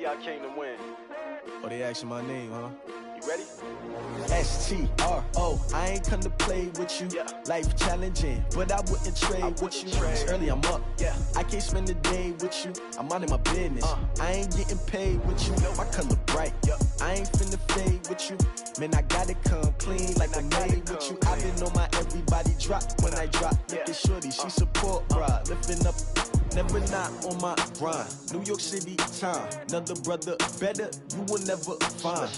I came to win. Oh, they asking my name, huh? You ready? STRO, I ain't come to play with you. Yeah. Life challenging, but I wouldn't trade with you. It's early, I'm up. Yeah. I can't spend the day with you. I'm out of my business. I ain't getting paid with you. My color bright. Yeah. I ain't finna fade with you. Man, I gotta come clean like I made with you. I've been on my everybody drop when I drop. Look at shorty, she support, bruh. Lifting up. Never not on my grind. New York City time. Another brother better, you will never find.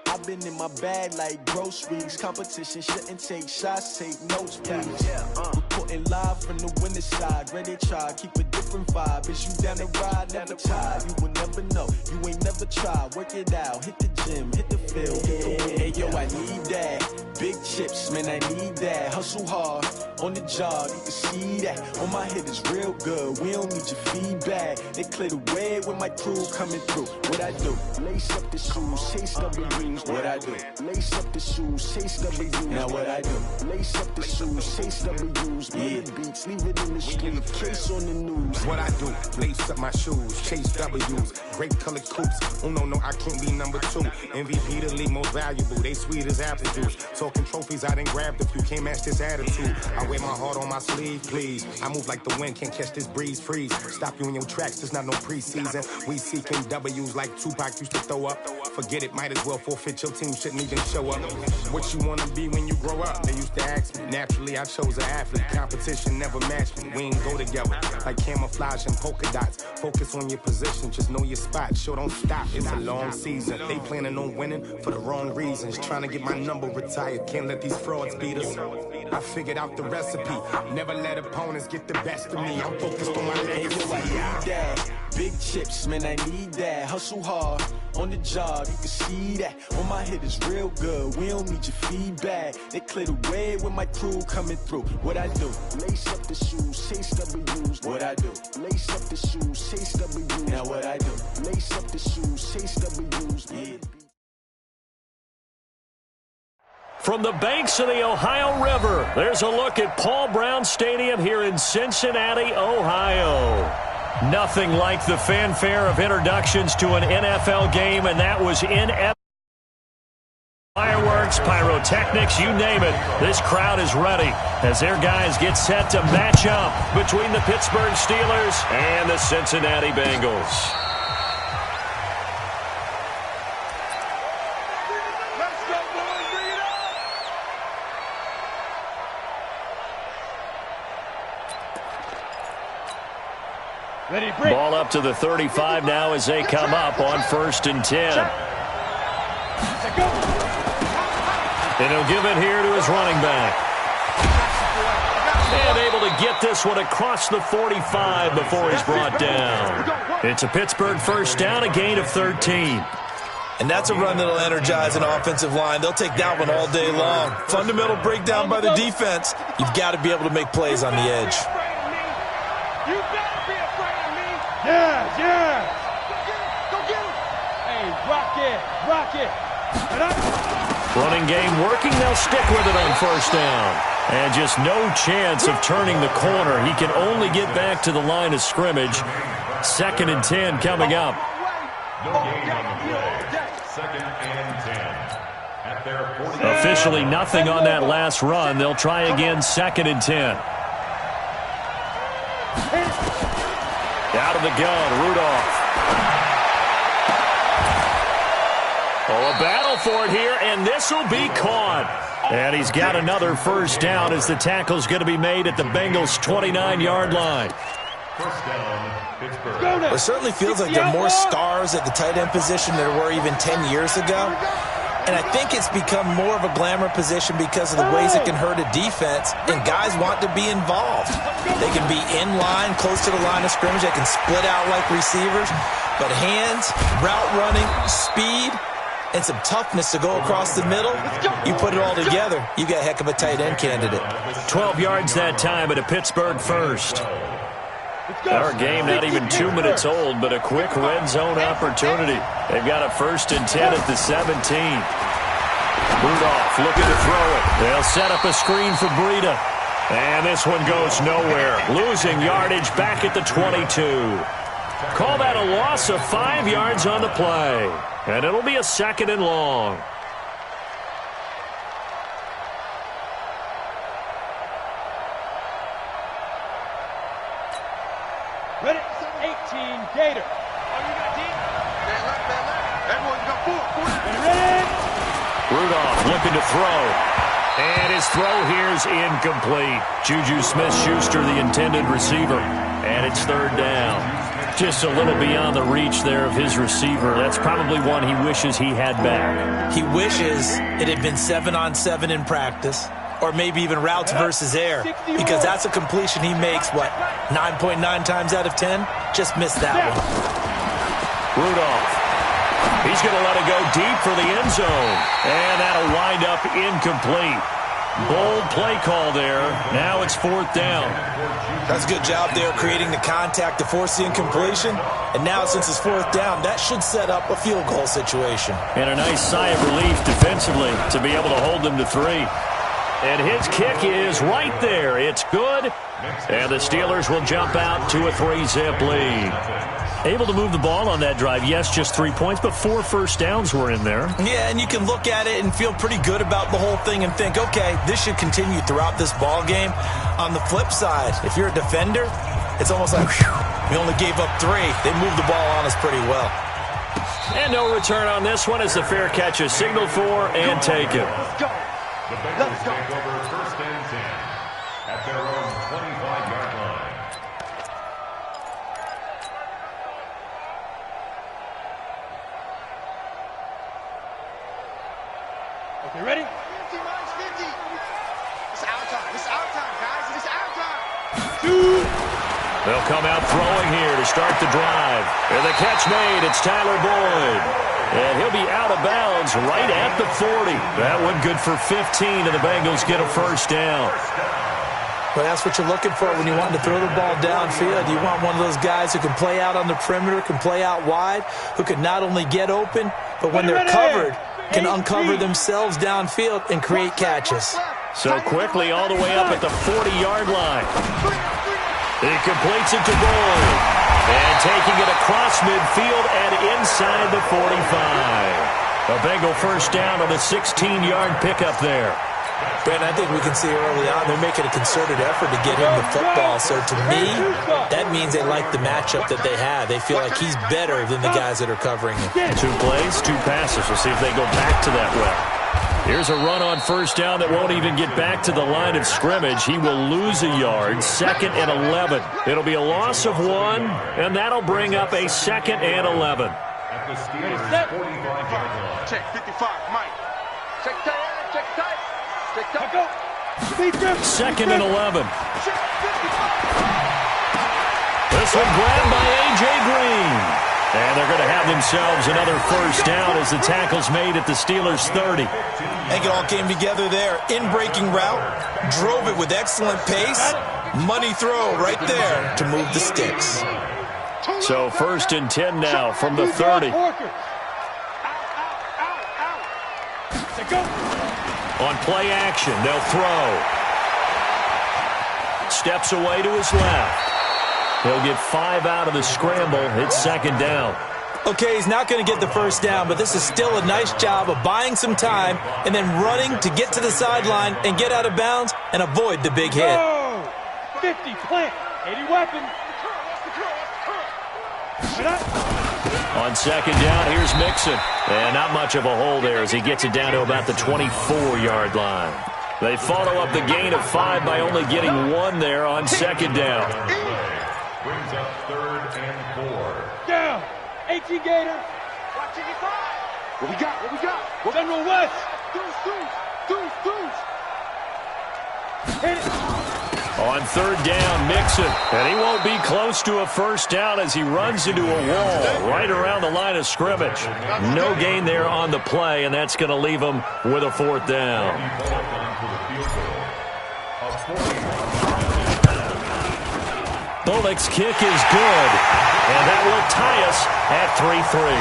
I've been in my bag like groceries. Competition shouldn't take shots, take notes, please. Reporting live from the winning side. Ready to try, keep a different vibe. Is you down the ride, never tired. You will never know, you ain't never tried. Work it out, hit the gym, hit the field. Hey yo, I need that. Big chips, man, I need that. Hustle hard, on the job, you can see that. On my head is real good, we don't need your feedback. They clear the way with my crew coming through. What I do? Lace up the shoes, chase W's. What I do? Lace up the shoes, chase W's. Now what I do? Lace up the shoes, chase W's. Bring the beats, leave it in the street, case on the news. What I do? Lace up my shoes, chase W's. Great colored coops. Oh no, I can't be number 2. MVP the league most valuable. They sweet as apple juice. Talking trophies, I done grabbed a few. Can't match this attitude. I wear my heart on my sleeve, please. I move like the wind, can't catch this breeze. Freeze. Stop you in your tracks. There's not no preseason. We seeking W's like Tupac used to throw up. Forget it, might as well forfeit. Your team shouldn't even show up. What you wanna be when you grow up? They used to ask me. Naturally, I chose an athlete. Competition never matched me. We ain't go together like camouflage and polka dots. Focus on your position, just know your spot. Sure, don't stop. It's a long season. They planning on winning for the wrong reasons. Trying to get my number retired. Can't let these frauds beat us. I figured out the recipe. Never let opponents get the best of me. I'm focused on my legacy. I need that. Big chips, man, I need that. Hustle hard, on the job, you can see that. On my head is real good, we don't need your feedback. They clear the way with my crew coming through. What I do? Lace up the shoes, chase W's. What I do? Lace up the shoes, chase W's. Now what I do? Lace up the shoes, chase W's. Yeah. From the banks of the Ohio River, there's a look at Paul Brown Stadium here in Cincinnati, Ohio. Nothing like the fanfare of introductions to an NFL game, and that was in fireworks, pyrotechnics, you name it. This crowd is ready as their guys get set to match up between the Pittsburgh Steelers and the Cincinnati Bengals. Ball up to the 35 now as they come up on 1st and 10. And he'll give it here to his running back. And able to get this one across the 45 before he's brought down. It's a Pittsburgh first down, a gain of 13. And that's a run that'll energize an offensive line. They'll take that one all day long. Fundamental breakdown by the defense. You've got to be able to make plays on the edge. Yeah. Go get him. Hey, rock it. Running game working. They'll stick with it on 1st down. And just no chance of turning the corner. He can only get back to the line of scrimmage. 2nd and 10 coming up. No gain on the play. 2nd and 10. At their 40. Officially nothing on that last run. They'll try again 2nd and 10. Out of the gun, Rudolph. Oh, a battle for it here, and this will be caught. And he's got another first down as the tackle's going to be made at the Bengals' 29-yard line. First down, Pittsburgh. It certainly feels like there are more scars at the tight end position than there were even 10 years ago. And I think it's become more of a glamour position because of the ways it can hurt a defense, and guys want to be involved. They can be in line, close to the line of scrimmage. They can split out like receivers. But hands, route running, speed, and some toughness to go across the middle, you put it all together, you got a heck of a tight end candidate. 12 yards that time at a Pittsburgh first. Our game not even 2 minutes old, but a quick red zone opportunity. They've got a 1st and 10 at the 17. Rudolph looking to throw it. They'll set up a screen for Breida. And this one goes nowhere. Losing yardage back at the 22. Call that a loss of 5 yards on the play. And it'll be a 2nd and long. Ready? 18, Gator. Oh, you got deep? Bad left, bad left. Everyone's got 4. Ready? Rudolph looking to throw. And his throw here's incomplete. Juju Smith-Schuster, the intended receiver. And it's 3rd down. Just a little beyond the reach there of his receiver. That's probably one he wishes he had back. He wishes it had been 7-on-7 in practice, or maybe even routes versus air, because that's a completion he makes, 9.9 times out of 10? Just missed that one. Rudolph. He's going to let it go deep for the end zone. And that'll wind up incomplete. Bold play call there. Now it's 4th down. That's a good job there creating the contact to force the incompletion. And now since it's 4th down, that should set up a field goal situation. And a nice sigh of relief defensively to be able to hold them to 3. And his kick is right there. It's good. And the Steelers will jump out to a 3-zip lead. Able to move the ball on that drive. Yes, just 3 points, but 4 first downs were in there. Yeah, and you can look at it and feel pretty good about the whole thing and think, okay, this should continue throughout this ball game. On the flip side, if you're a defender, it's almost like, whew, we only gave up 3. They moved the ball on us pretty well. And no return on this one as the fair catch is signaled for and taken. The Bengals take over 1st and 10 at their own 25-yard line. Okay, ready? 50 minus 50. It's our time. It's our time, guys. It's our time. 2. They'll come out throwing here to start the drive. And the catch made. It's Tyler Boyd. And he'll be out of bounds right at the 40. That one good for 15, and the Bengals get a 1st down. But that's what you're looking for when you want to throw the ball downfield. You want one of those guys who can play out on the perimeter, can play out wide, who can not only get open, but when they're covered, can uncover themselves downfield and create catches. So quickly all the way up at the 40-yard line. He completes it to Boyd. And taking it across midfield and inside the 45. A Bengal 1st down on a 16-yard pickup there. Ben, I think we can see early on they're making a concerted effort to get him the football. So to me, that means they like the matchup that they have. They feel like he's better than the guys that are covering him. 2 plays, 2 passes. We'll see if they go back to that well. Here's a run on 1st down that won't even get back to the line of scrimmage. He will lose a yard. 2nd and 11. It'll be a loss of 1, and that'll bring up a 2nd and 11. At the Steelers' 45-yard line. Check 55, Mike. Check tight. Check tight. Check tight. Go. 2nd and 11. Check 55. This one grabbed by A.J. Green. And they're going to have themselves another 1st down as the tackle's made at the Steelers' 30. I think it all came together there. In-breaking route, drove it with excellent pace. Money throw right there to move the sticks. So 1st and 10 now from the 30. On play action, they'll throw. Steps away to his left. He'll get 5 out of the scramble. It's 2nd down. Okay, he's not going to get the 1st down, but this is still a nice job of buying some time and then running to get to the sideline and get out of bounds and avoid the big hit. Go. 50, plant. 80 weapon. On 2nd down, here's Mixon. And not much of a hole there as he gets it down to about the 24-yard line. They follow up the gain of 5 by only getting 1 there on 2nd down. Brings up 3rd and 4. Down. 18 Gator. Watch 85. What we got? What we got? General West. Deuce. Hit it. On 3rd down, Mixon. And he won't be close to a 1st down as he runs into a wall right around the line of scrimmage. No gain there on the play, and that's going to leave him with a 4th down. Bullock's kick is good, and that will tie us at 3-3.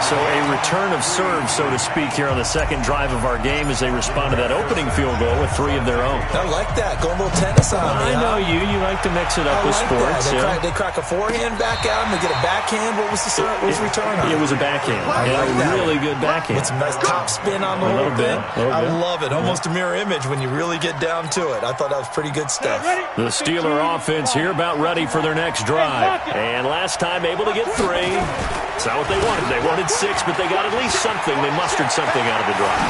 So a return of serve, so to speak, here on the second drive of our game as they respond to that opening field goal with 3 of their own. I like that. Going a little tennis on me. I know you. You like to mix it up with sports. They crack a forehand back out and they get a backhand. What was the return on? It was a backhand. Really good backhand. With some nice top spin on the whole thing. I love it. Almost a mirror image when you really get down to it. I thought that was pretty good stuff. The Steeler offense here about ready for their next drive. And last time able to get 3. It's not what they wanted. They wanted 6, but they got at least something. They mustered something out of the drive.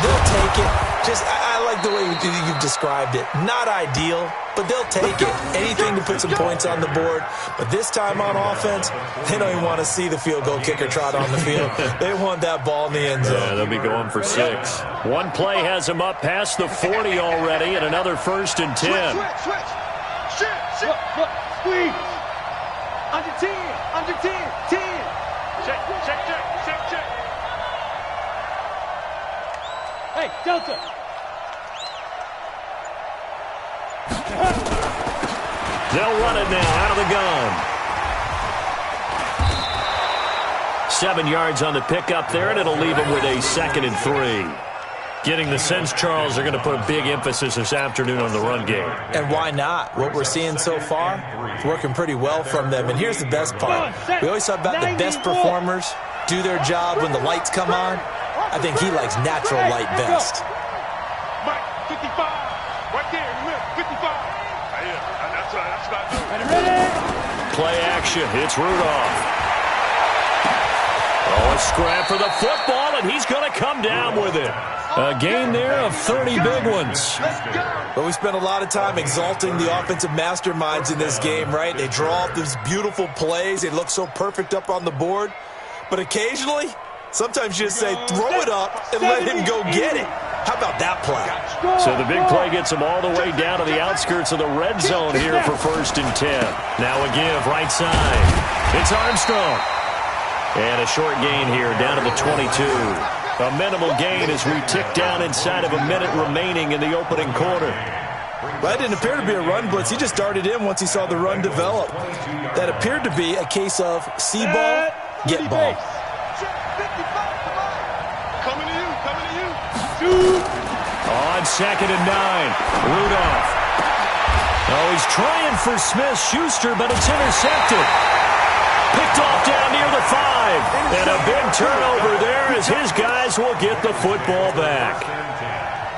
They'll take it. I like the way you've described it. Not ideal, but they'll take it. Anything to put some points on the board. But this time on offense, they don't even want to see the field goal kicker trot on the field. They want that ball in the end zone. Yeah, they'll be going for 6. One play has them up past the 40 already, and another 1st and 10. Switch. Look, squeeze. Under 10. 10. Check. Hey, Delta. They'll run it now out of the gun. 7 yards on the pickup there, and it'll leave them with a 2nd and 3. Getting the sense, Charles, they're going to put a big emphasis this afternoon on the run game. And why not? What we're seeing so far, it's working pretty well from them. And here's the best part. We always talk about the best performers do their job when the lights come on. I think he likes natural light best. Mike, 55. Right there, 55. That's not good. Ready? Play action. It's Rudolph. Oh, a scrap for the football, and he's going to come down with it. A gain there of 30 big ones. But we spent a lot of time exalting the offensive masterminds in this game, right? They draw up these beautiful plays. They look so perfect up on the board. But occasionally, sometimes you just say, throw it up and let him go get it. How about that play? So the big play gets them all the way down to the outskirts of the red zone here for 1st and 10. Now a give right side. It's Armstrong. And a short gain here down to the 22. A minimal gain as we tick down inside of a minute remaining in the opening quarter. Well, that didn't appear to be a run blitz. He just darted in once he saw the run develop. That appeared to be a case of see ball, get ball. Coming to you. On 2nd and 9, Rudolph. Oh, he's trying for Smith-Schuster, but it's intercepted. Picked off down near the 5. And a big turnover there as his guys will get the football back.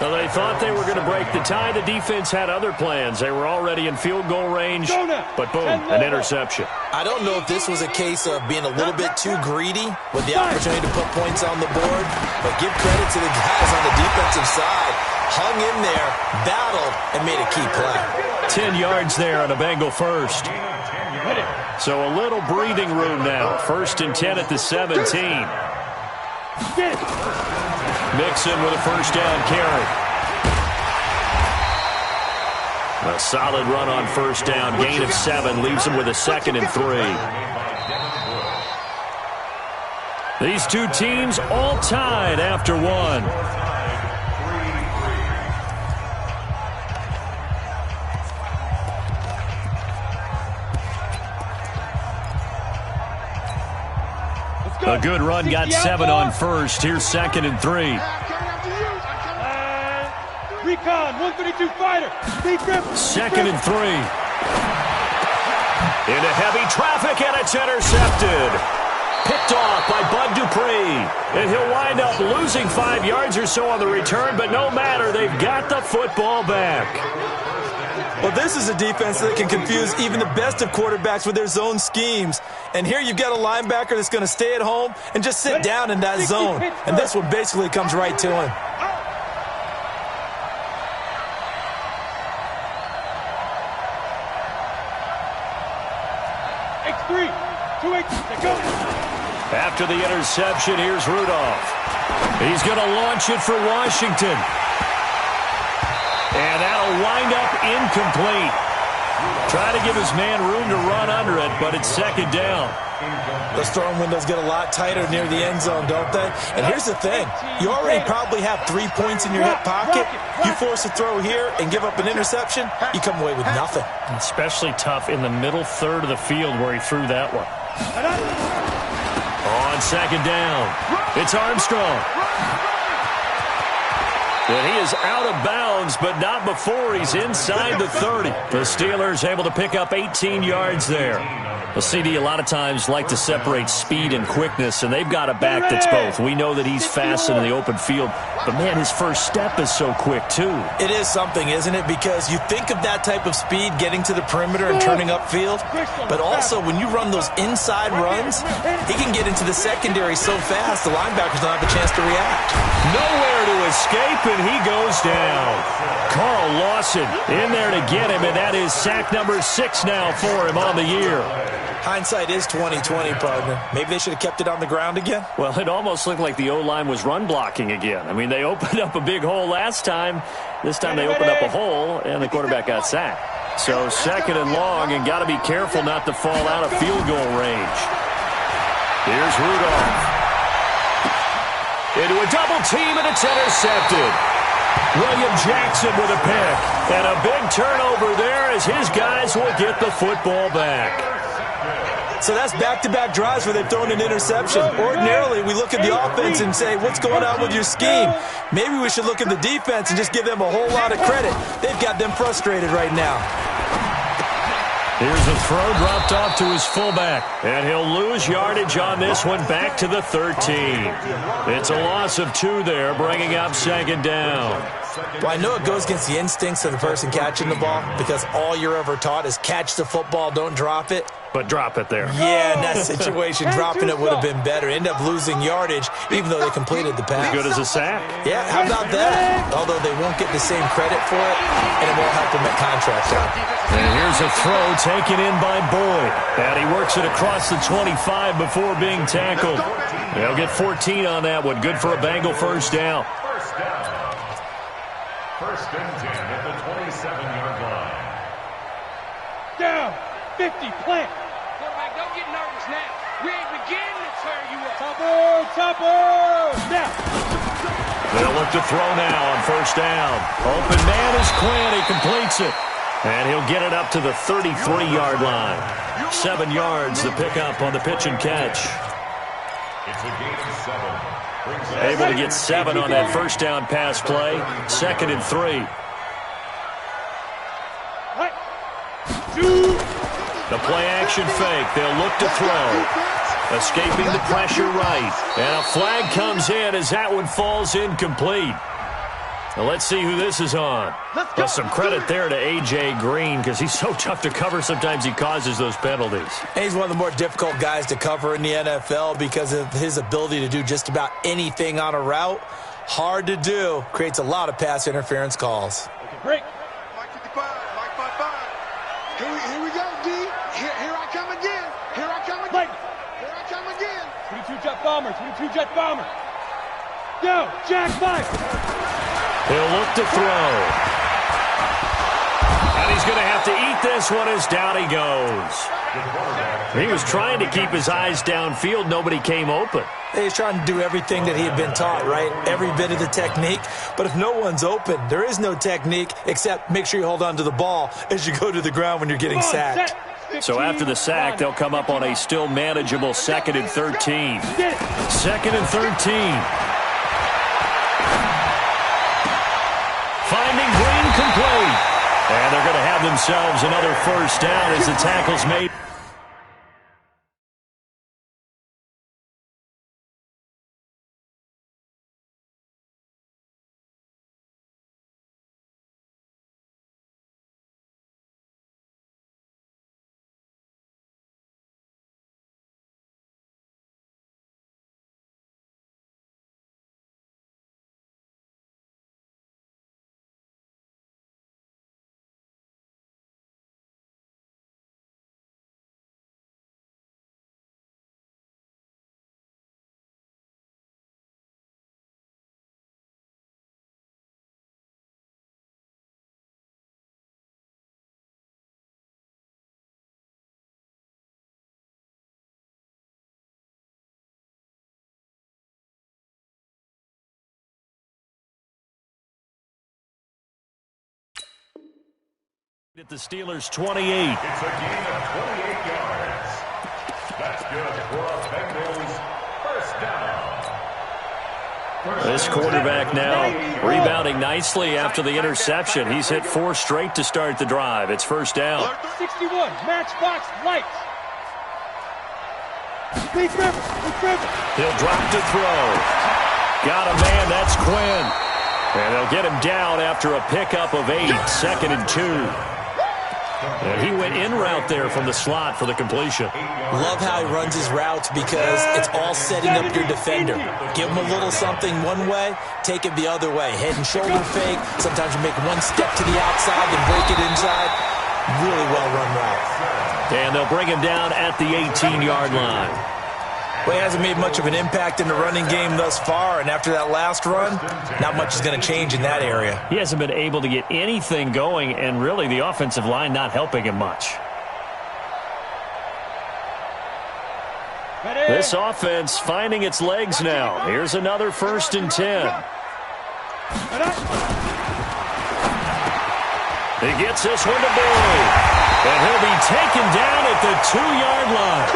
Well, they thought they were going to break the tie. The defense had other plans. They were already in field goal range, but boom, an interception. I don't know if this was a case of being a little bit too greedy with the opportunity to put points on the board, but give credit to the guys on the defensive side. Hung in there, battled, and made a key play. 10 yards there on a Bengal 1st. So a little breathing room now. 1st and 10 at the 17. Mixon with a 1st down carry. A solid run on 1st down. Gain of 7 leaves him with a 2nd and 3. These two teams all tied after 1. A good run, got 7 on 1st. Here's 2nd and 3. Recon, 132 fighter. 2nd and 3. Into heavy traffic, and it's intercepted. Picked off by Bud Dupree. And he'll wind up losing 5 yards or so on the return, but no matter, they've got the football back. Well, this is a defense that can confuse even the best of quarterbacks with their zone schemes. And here you've got a linebacker that's going to stay at home and just sit down in that zone. And this one basically comes right to him. X3, 2-8, go. After the interception, here's Rudolph. He's going to launch it for Washington. And that'll wind up incomplete. Try to give his man room to run under it, but it's 2nd down. Those throwing windows get a lot tighter near the end zone, don't they? And here's the thing. You already probably have 3 points in your hip pocket. You force a throw here and give up an interception, you come away with nothing. Especially tough in the middle third of the field where he threw that one. On second down, it's Armstrong. And he is out of bounds, but not before he's inside the 30. The Steelers able to pick up 18 yards there. The CD a lot of times like to separate speed and quickness, and they've got a back that's both. We know that he's fast in the open field, but, man, his first step is so quick, too. It is something, isn't it? Because you think of that type of speed getting to the perimeter and turning upfield, but also when you run those inside runs, he can get into the secondary so fast the linebackers don't have a chance to react. Nowhere to escape, and he goes down. Carl Lawson in there to get him, and that is sack number 6 now for him on the year. Hindsight is 20/20, partner. Maybe they should have kept it on the ground again. Well, it almost looked like the O-line was run blocking again. I mean, they opened up a big hole last time. This time they opened up a hole, and the quarterback got sacked. So second and long, and got to be careful not to fall out of field goal range. Here's Rudolph. Into a double team, and it's intercepted. William Jackson with a pick. And a big turnover there as his guys will get the football back. So that's back-to-back drives where they've thrown an interception. Ordinarily, we look at the offense and say, what's going on with your scheme? Maybe we should look at the defense and just give them a whole lot of credit. They've got them frustrated right now. Here's a throw dropped off to his fullback, and he'll lose yardage on this one back to the 13. It's a loss of 2 there, bringing up second down. Well, I know it goes against the instincts of the person catching the ball because all you're ever taught is catch the football, don't drop it. But drop it there. Yeah, in that situation, dropping it would have been better. End up losing yardage, even though they completed the pass. As good as a sack. Yeah, how about that? Although they won't get the same credit for it, and it won't help them at contract time. And here's a throw taken in by Boyd. And he works it across the 25 before being tackled. They'll get 14 on that one. Good for a Bengal first down. First and 10 at the 27-yard line. Down. 50, plant. Quarterback, don't get nervous now. We ain't beginning to tear you up. Topper. Now. They'll look to throw now on first down. Open man is Quinn. He completes it. And he'll get it up to the 33-yard line. 7 yards the pickup on the pitch and catch. It's a gain of 7. Able to get 7 on that first down pass play. 2nd and 3. The play-action fake. They'll look to throw. Escaping the pressure right. And a flag comes in as that one falls incomplete. Now let's see who this is on. Well, some credit there to A.J. Green because he's so tough to cover. Sometimes he causes those penalties. And he's one of the more difficult guys to cover in the NFL because of his ability to do just about anything on a route. Hard to do. Creates a lot of pass interference calls. Break. Mike 55, Mike 55. Here we go, D. Here I come again. Here I come again. Here I come again. 22 jet bomber. 22 jet bomber. Go, Jack 5. He'll look to throw. And he's going to have to eat this one as down he goes. He was trying to keep his eyes downfield. Nobody came open. He's trying to do everything that he had been taught, right? Every bit of the technique. But if no one's open, there is no technique except make sure you hold on to the ball as you go to the ground when you're getting sacked. So after the sack, they'll come up on a still manageable 2nd and 13. 2nd and 13. Finding Green complete. And they're going to have themselves another first down as the tackle's made. At the Steelers' 28. It's a gain of 28 yards. That's good for a Bengals This quarterback now rebounding nicely after the interception. He's hit 4 straight to start the drive. It's first down. 61, Matchbox Lights. He'll drop to throw. Got a man, that's Quinn. And they'll get him down after a pickup of 8, 2nd and 2. And he went in route there from the slot for the completion. Love how he runs his routes because it's all setting up your defender. Give him a little something one way, take it the other way. Head and shoulder fake. Sometimes you make one step to the outside and break it inside. Really well-run route. And they'll bring him down at the 18-yard line. Well, he hasn't made much of an impact in the running game thus far, and after that last run, not much is going to change in that area. He hasn't been able to get anything going, and really the offensive line not helping him much. Ready? This offense finding its legs now. Here's another 1st and 10. He gets this one to Boyd. And he'll be taken down at the 2-yard line.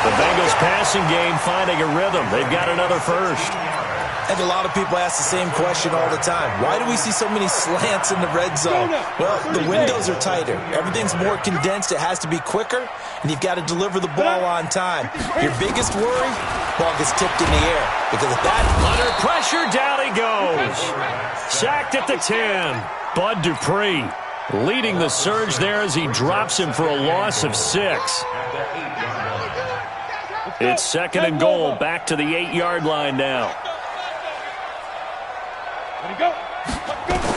The Bengals passing game finding a rhythm. They've got another first. I think a lot of people ask the same question all the time. Why do we see so many slants in the red zone? Well, the windows are tighter. Everything's more condensed. It has to be quicker, and you've got to deliver the ball on time. Your biggest worry, ball gets tipped in the air. Because of that, under pressure, down he goes. Sacked at the 10. Bud Dupree leading the surge there as he drops him for a loss of 6. It's 2nd and goal, back to the 8-yard line now.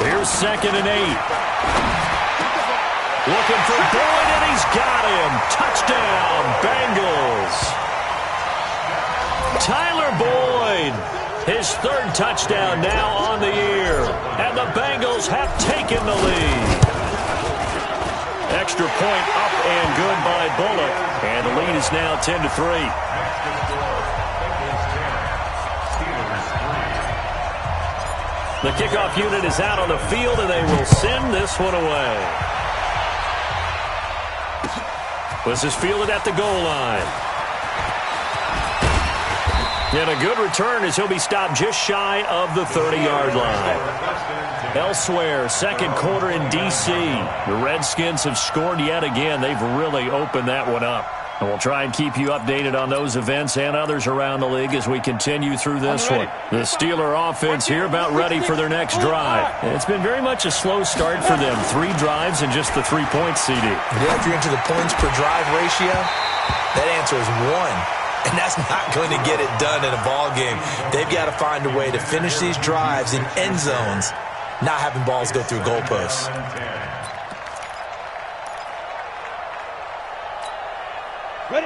Here's 2nd and 8. Looking for Boyd, and he's got him. Touchdown, Bengals. Tyler Boyd, his 3rd touchdown now on the year. And the Bengals have taken the lead. Extra point up and good by Bullock. And the lead is now 10-3. The kickoff unit is out on the field, and they will send this one away. This is fielded at the goal line. And a good return as he'll be stopped just shy of the 30-yard line. Elsewhere, 2nd quarter in D.C. The Redskins have scored yet again. They've really opened that one up. And we'll try and keep you updated on those events and others around the league as we continue through this one. The Steeler offense here about ready for their next drive. It's been very much a slow start for them. 3 drives and just the 3 points, CD. If you're into the points per drive ratio, that answer is 1. And that's not going to get it done in a ball game. They've got to find a way to finish these drives in end zones, not having balls go through goalposts.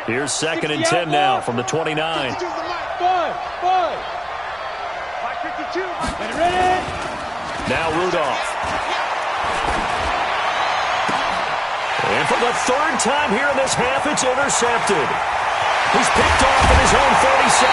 Here's 2nd and 10 now from the 29. Five. Now Rudolph. And for the 3rd time here in this half, it's intercepted. He's picked off in his own 37.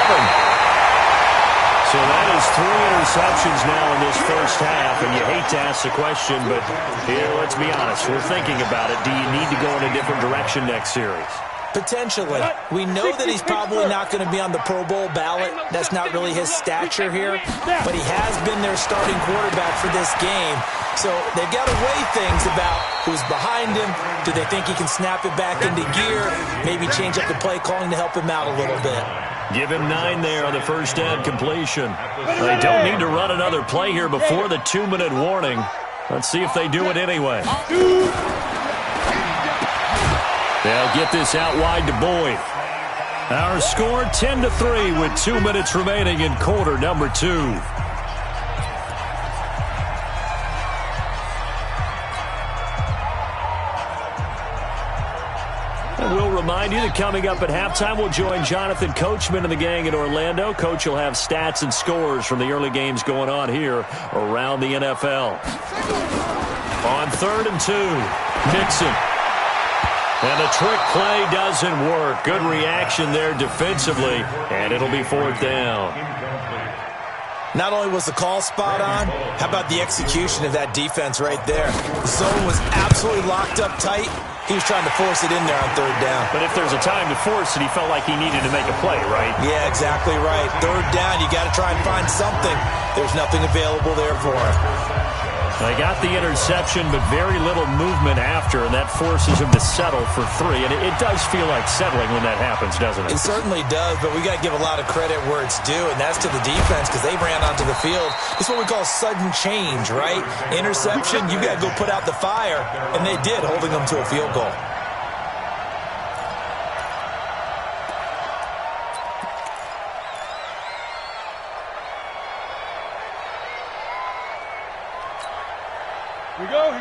So that is 3 interceptions now in this first half, and you hate to ask the question, but here, let's be honest, we're thinking about it. Do you need to go in a different direction next series? Potentially. We know that he's probably not going to be on the Pro Bowl ballot. That's not really his stature here. But he has been their starting quarterback for this game. So they've got to weigh things about who's behind him. Do they think he can snap it back into gear? Maybe change up the play calling to help him out a little bit. Give him 9 there on the first down completion. They don't need to run another play here before the 2-minute warning. Let's see if they do it anyway. They'll get this out wide to Boyd. Our score 10-3 with 2 minutes remaining in quarter number 2. And we'll remind you that coming up at halftime, we'll join Jonathan Coachman and the gang in Orlando. Coach will have stats and scores from the early games going on here around the NFL. On 3rd and 2, Mixon. And the trick play doesn't work. Good reaction there defensively, and it'll be 4th down. Not only was the call spot on, how about the execution of that defense right there? The zone was absolutely locked up tight, He was trying to force it in there on third down. But if there's a time to force it, he felt like he needed to make a play, right? Yeah, exactly right. Third down, you got to try and find something. There's nothing available there for him. They got the interception, but very little movement after, and that forces him to settle for 3. And it does feel like settling when that happens, doesn't it? It certainly does, but we got to give a lot of credit where it's due, and that's to the defense because they ran onto the field. It's what we call sudden change, right? Interception, you got to go put out the fire, and they did, holding them to a field goal.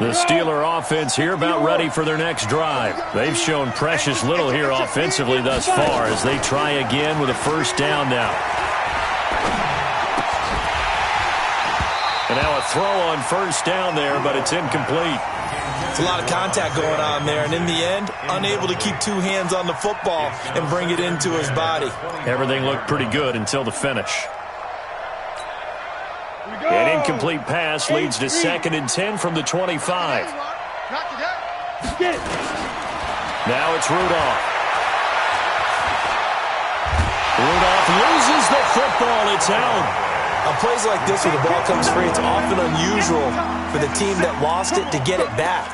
The Steeler offense here about ready for their next drive. They've shown precious little here offensively thus far as they try again with a first down now. And now a throw on first down there, but it's incomplete. It's a lot of contact going on there, and in the end, unable to keep two hands on the football and bring it into his body. Everything looked pretty good until the finish. An incomplete pass leads to 2nd and 10 from the 25. Now it's Rudolph. Rudolph loses the football. It's out. On plays like this where the ball comes free, it's often unusual for the team that lost it to get it back.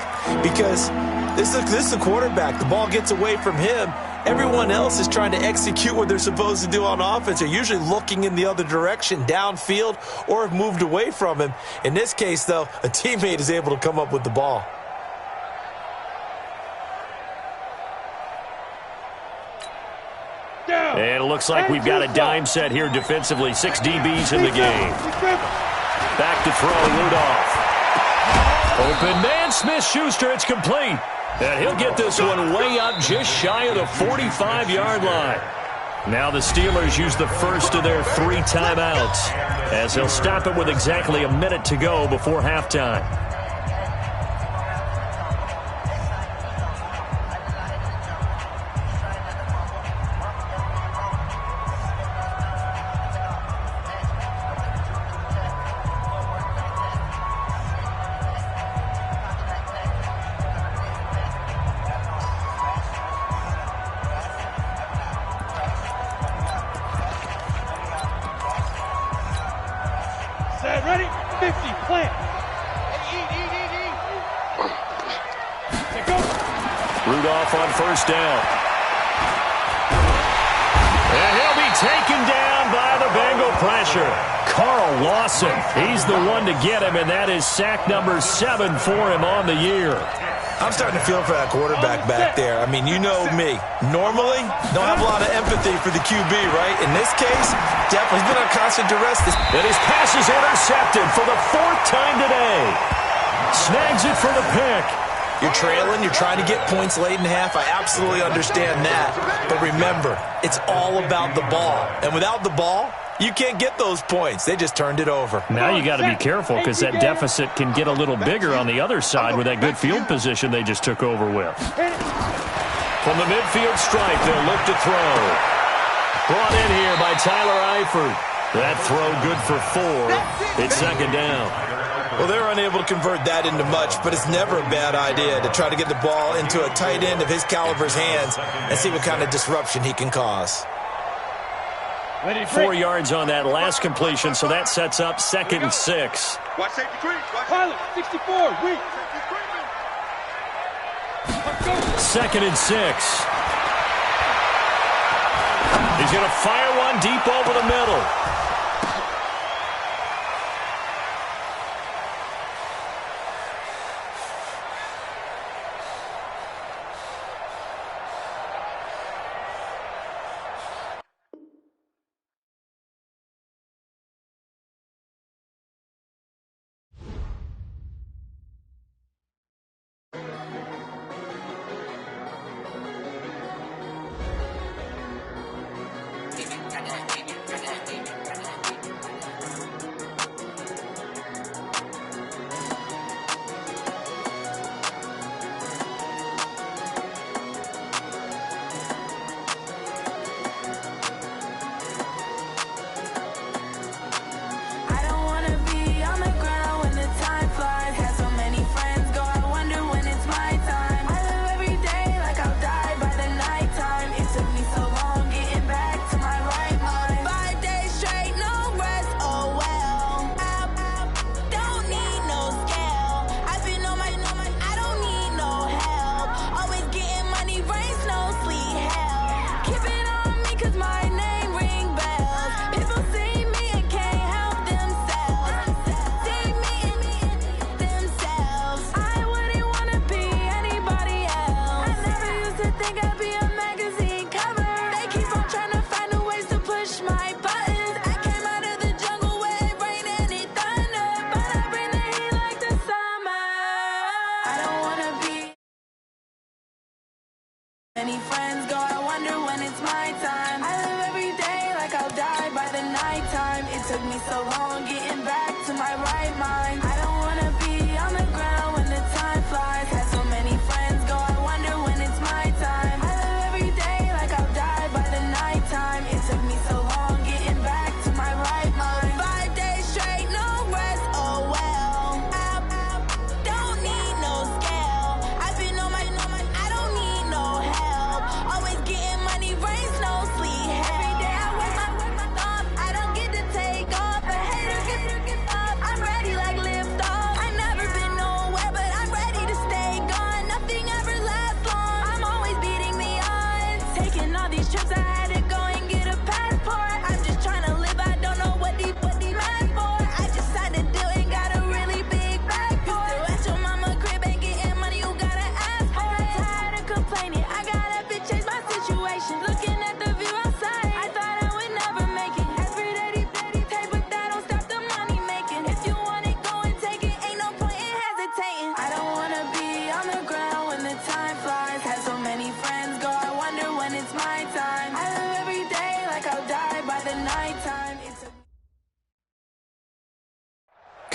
Because this is the quarterback. The ball gets away from him. Everyone else is trying to execute what they're supposed to do on offense. They're usually looking in the other direction, downfield, or have moved away from him. In this case, though, a teammate is able to come up with the ball. And it looks like we've got a dime set here defensively. 6 DBs in the game. Back to throw, Rudolph. Open man, Smith-Schuster, it's complete. And he'll get this one way up just shy of the 45-yard line. Now the Steelers use the first of their 3 timeouts as he'll stop it with exactly a minute to go before halftime. Ready? 50, plant. Rudolph on first down. And he'll be taken down by the Bengal pressure. Carl Lawson, he's the one to get him, and that is sack number 7 for him on the year. I'm starting to feel for that quarterback back there. I mean, you know me. Normally, don't have a lot of empathy for the QB, right? In this case, definitely he's been on constant duress. And his pass is intercepted for the 4th time today. Snags it for the pick. You're trailing. You're trying to get points late in half. I absolutely understand that. But remember, it's all about the ball. And without the ball, you can't get those points. They just turned it over. Now you got to be careful because that deficit can get a little bigger on the other side with that good field position they just took over with. From the midfield stripe, they'll look to throw. Brought in here by Tyler Eifert. That throw good for 4. It's 2nd down. Well, they're unable to convert that into much, but it's never a bad idea to try to get the ball into a tight end of his caliber's hands and see what kind of disruption he can cause. 4 yards on that last completion, so that sets up 2nd and 6. Watch safety creep. Pilot, 64, weak. 2nd and 6. He's going to fire one deep over the middle.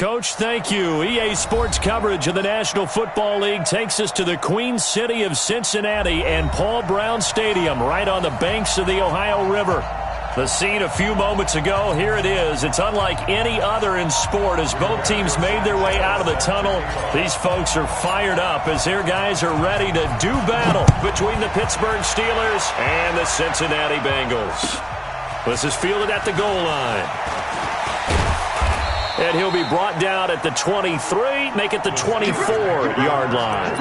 Coach. Thank you. EA Sports coverage of the National Football League takes us to the Queen City of Cincinnati and Paul Brown Stadium right on the banks of the Ohio River. The scene a few moments ago, here it is. It's unlike any other in sport as both teams made their way out of the tunnel. These folks are fired up as their guys are ready to do battle between the Pittsburgh Steelers and the Cincinnati Bengals. This is fielded at the goal line. And he'll be brought down at the 23, make it the 24-yard line.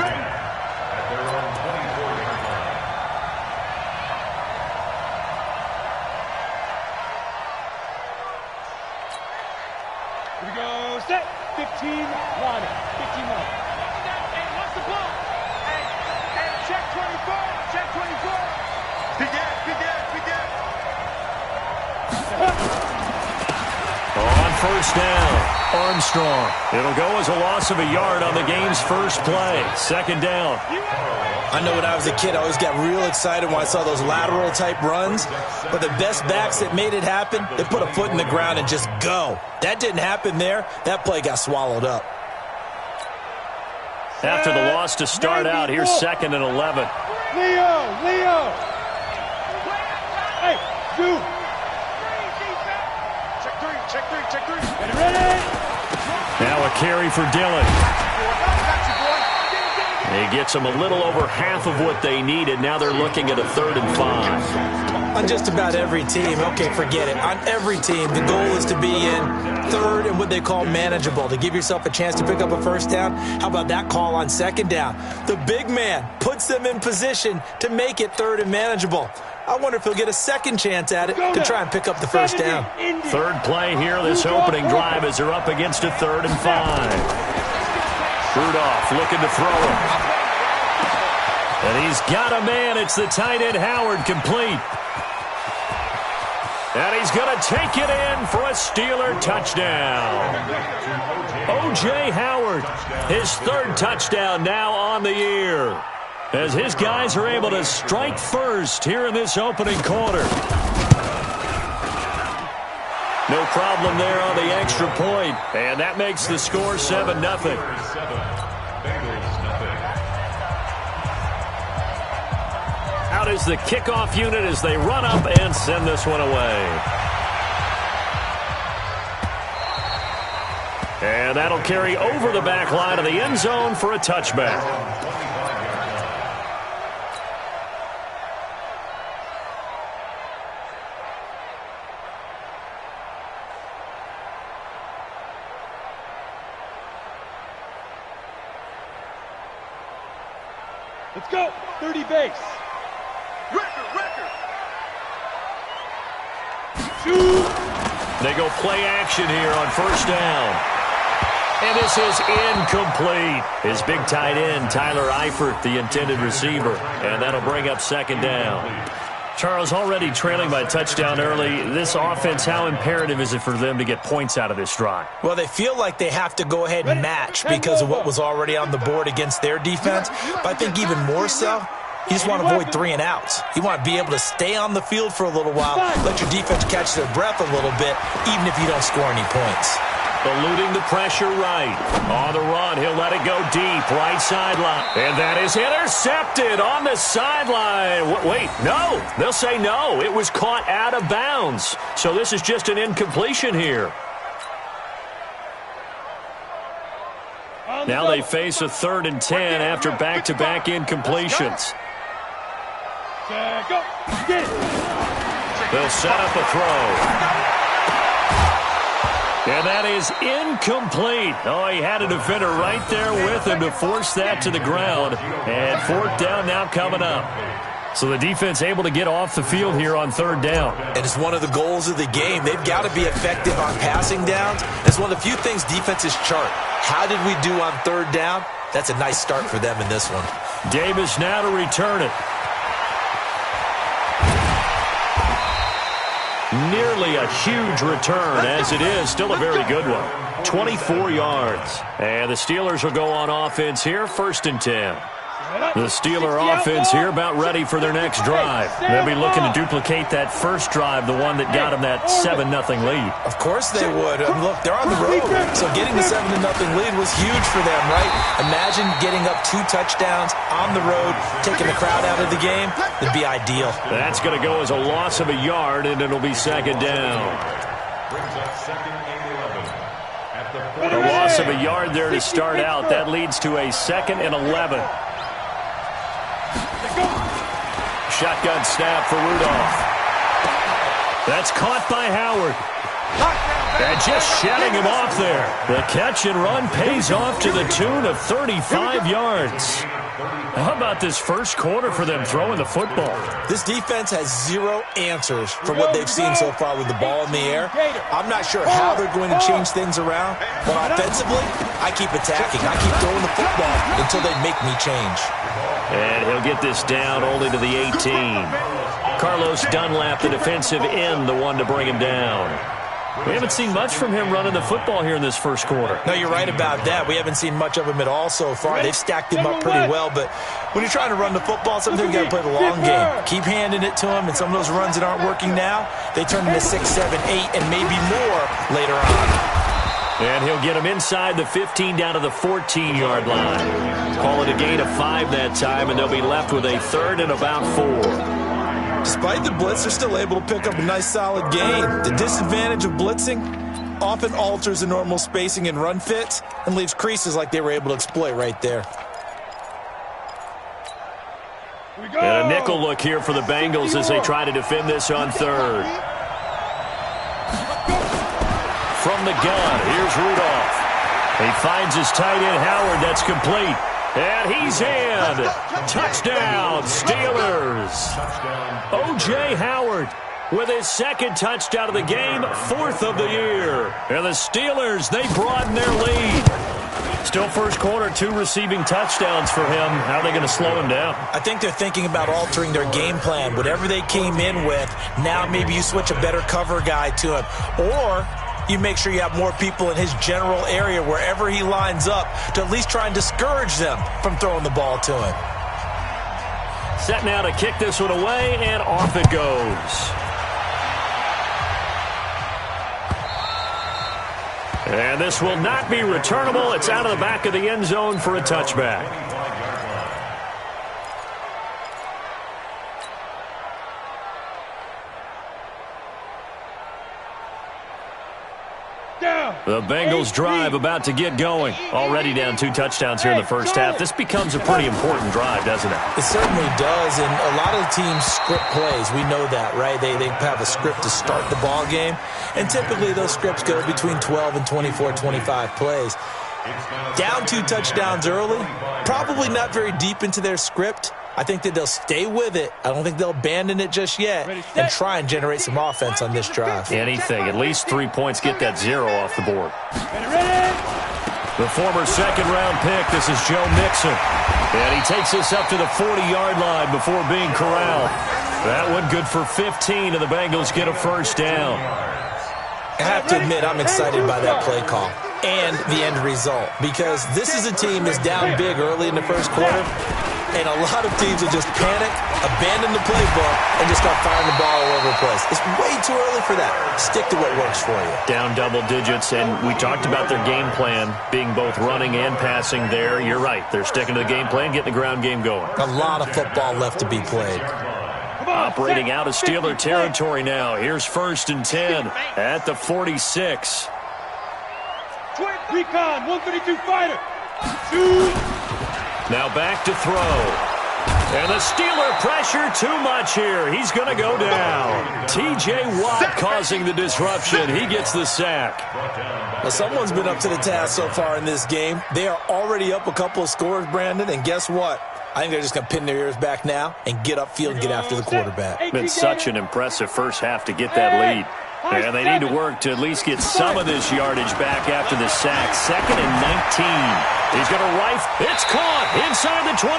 Here we go, set, 15, line it, 15 line. Hey, what's the ball? Hey, check 24, check 24. Begin. On first down, Armstrong. It'll go as a loss of a yard on the game's first play. Second down. I know when I was a kid, I always got real excited when I saw those lateral-type runs. But the best backs that made it happen, they put a foot in the ground and just go. That didn't happen there. That play got swallowed up. After the loss to start out, here's 2nd and 11. Leo. Hey, do. Check three. Ready? Now a carry for Dillon. He gets them a little over half of what they needed. Now they're looking at a 3rd and 5. On just about every team, okay, forget it. On every team, the goal is to be in 3rd and what they call manageable, to give yourself a chance to pick up a first down. How about that call on 2nd down? The big man puts them in position to make it 3rd and manageable. I wonder if he'll get a second chance at it to try and pick up the first down. Third play here, this opening drive as they're up against a 3rd and 5. Rudolph looking to throw him. And he's got a man. It's the tight end Howard, complete. And he's going to take it in for a Steeler touchdown. O.J. Howard, his 3rd touchdown now on the year, as his guys are able to strike first here in this opening quarter. No problem there on the extra point, and that makes the score 7-0. Out is the kickoff unit as they run up and send this one away. And that'll carry over the back line of the end zone for a touchback. Let's go, 30 base. Record. They go play action here on first down. And this is incomplete. His big tight end, Tyler Eifert, the intended receiver. And that'll bring up 2nd down. Charles, already trailing by a touchdown early. This offense, how imperative is it for them to get points out of this drive? Well, they feel like they have to go ahead and match because of what was already on the board against their defense. But I think even more so, you just want to avoid 3 and outs. You want to be able to stay on the field for a little while, let your defense catch their breath a little bit, even if you don't score any points. Eluding the pressure right. On the run, he'll let it go deep, right sideline. And that is intercepted on the sideline. Wait, no. They'll say no. It was caught out of bounds. So this is just an incompletion here. Now they face a 3rd and 10 after back-to-back incompletions. They'll set up a throw. And that is incomplete. Oh, he had a defender right there with him to force that to the ground. And 4th down now coming up. So the defense able to get off the field here on 3rd down. And it's one of the goals of the game. They've got to be effective on passing downs. It's one of the few things defenses chart. How did we do on 3rd down? That's a nice start for them in this one. Davis now to return it. Nearly a huge return, as it is. Still a very good one. 24 yards. And the Steelers will go on offense here, 1st and 10. The Steeler offense here about ready for their next drive. They'll be looking to duplicate that first drive, the one that got them that 7-0 lead. Of course they would. Look, they're on the road, so getting the 7-0 lead was huge for them, right? Imagine getting up 2 touchdowns on the road, taking the crowd out of the game. It'd be ideal. That's going to go as a loss of a yard, and it'll be second down. Brings up second and 11 at the A loss of a yard there to start out. That leads to a 2nd and 11. Shotgun snap for Rudolph. That's caught by Howard. And just shedding him off there. The catch and run pays off to the tune of 35 yards. How about this first quarter for them throwing the football? This defense has 0 answers for what they've seen so far with the ball in the air. I'm not sure how they're going to change things around, but offensively, I keep attacking. I keep throwing the football until they make me change. And he'll get this down only to the 18. Carlos Dunlap, the defensive end, the one to bring him down. We haven't seen much from him running the football here in this first quarter. No, you're right about that. We haven't seen much of him at all so far. They've stacked him up pretty well, but when you're trying to run the football, sometimes you got to play the long game. Keep handing it to him, and some of those runs that aren't working now, they turn into 6, 7, 8, and maybe more later on. And he'll get him inside the 15 down to the 14-yard line. Call it a gain of 5 that time, and they'll be left with a 3rd and about 4. Despite the blitz, they're still able to pick up a nice solid gain. The disadvantage of blitzing often alters the normal spacing and run fits and leaves creases like they were able to exploit right there. And a nickel look here for the Bengals as they try to defend this on 3rd. From the gun, here's Rudolph. He finds his tight end, Howard. That's complete. And he's in. Touchdown, Steelers. O.J. Howard with his 2nd touchdown of the game, 4th of the year. And the Steelers, they broaden their lead. Still first quarter, 2 receiving touchdowns for him. How are they going to slow him down? I think they're thinking about altering their game plan. Whatever they came in with, now maybe you switch a better cover guy to him. Or you make sure you have more people in his general area wherever he lines up to at least try and discourage them from throwing the ball to him. Set now to kick this one away, and off it goes. And this will not be returnable. It's out of the back of the end zone for a touchback. The Bengals drive about to get going. Already down 2 touchdowns here in the first half. This becomes a pretty important drive, doesn't it? It certainly does, and a lot of the teams script plays. We know that, right? They have a script to start the ball game, and typically those scripts go between 12 and 24, 25 plays. Down 2 touchdowns early, probably not very deep into their script. I think that they'll stay with it. I don't think they'll abandon it just yet and try and generate some offense on this drive. Anything. At least 3 points. Get that 0 off the board. The former second-round pick. This is Joe Mixon. And he takes this up to the 40-yard line before being corralled. That one good for 15, and the Bengals get a first down. I have to admit, I'm excited by that play call and the end result, because this is a team that's down big early in the first quarter, and a lot of teams will just panic, abandon the playbook, and just start firing the ball all over the place. It's way too early for that. Stick to what works for you. Down double digits, and we talked about their game plan being both running and passing there. You're right. They're sticking to the game plan, getting the ground game going. A lot of football left to be played. Operating out of Steeler territory now. Here's 1st and 10 at the 46. Recon, 132 fighter. Now back to throw. And the Steeler pressure too much here. He's going to go down. T.J. Watt causing the disruption. He gets the sack. Well, someone's been up to the task so far in this game. They are already up a couple of scores, Brandon, and guess what? I think they're just going to pin their ears back now and get upfield and get after the quarterback. Been such an impressive first half to get that lead. And they need to work to at least get some of this yardage back after the sack. 2nd and 19. He's going to rifle. It's caught inside the 25.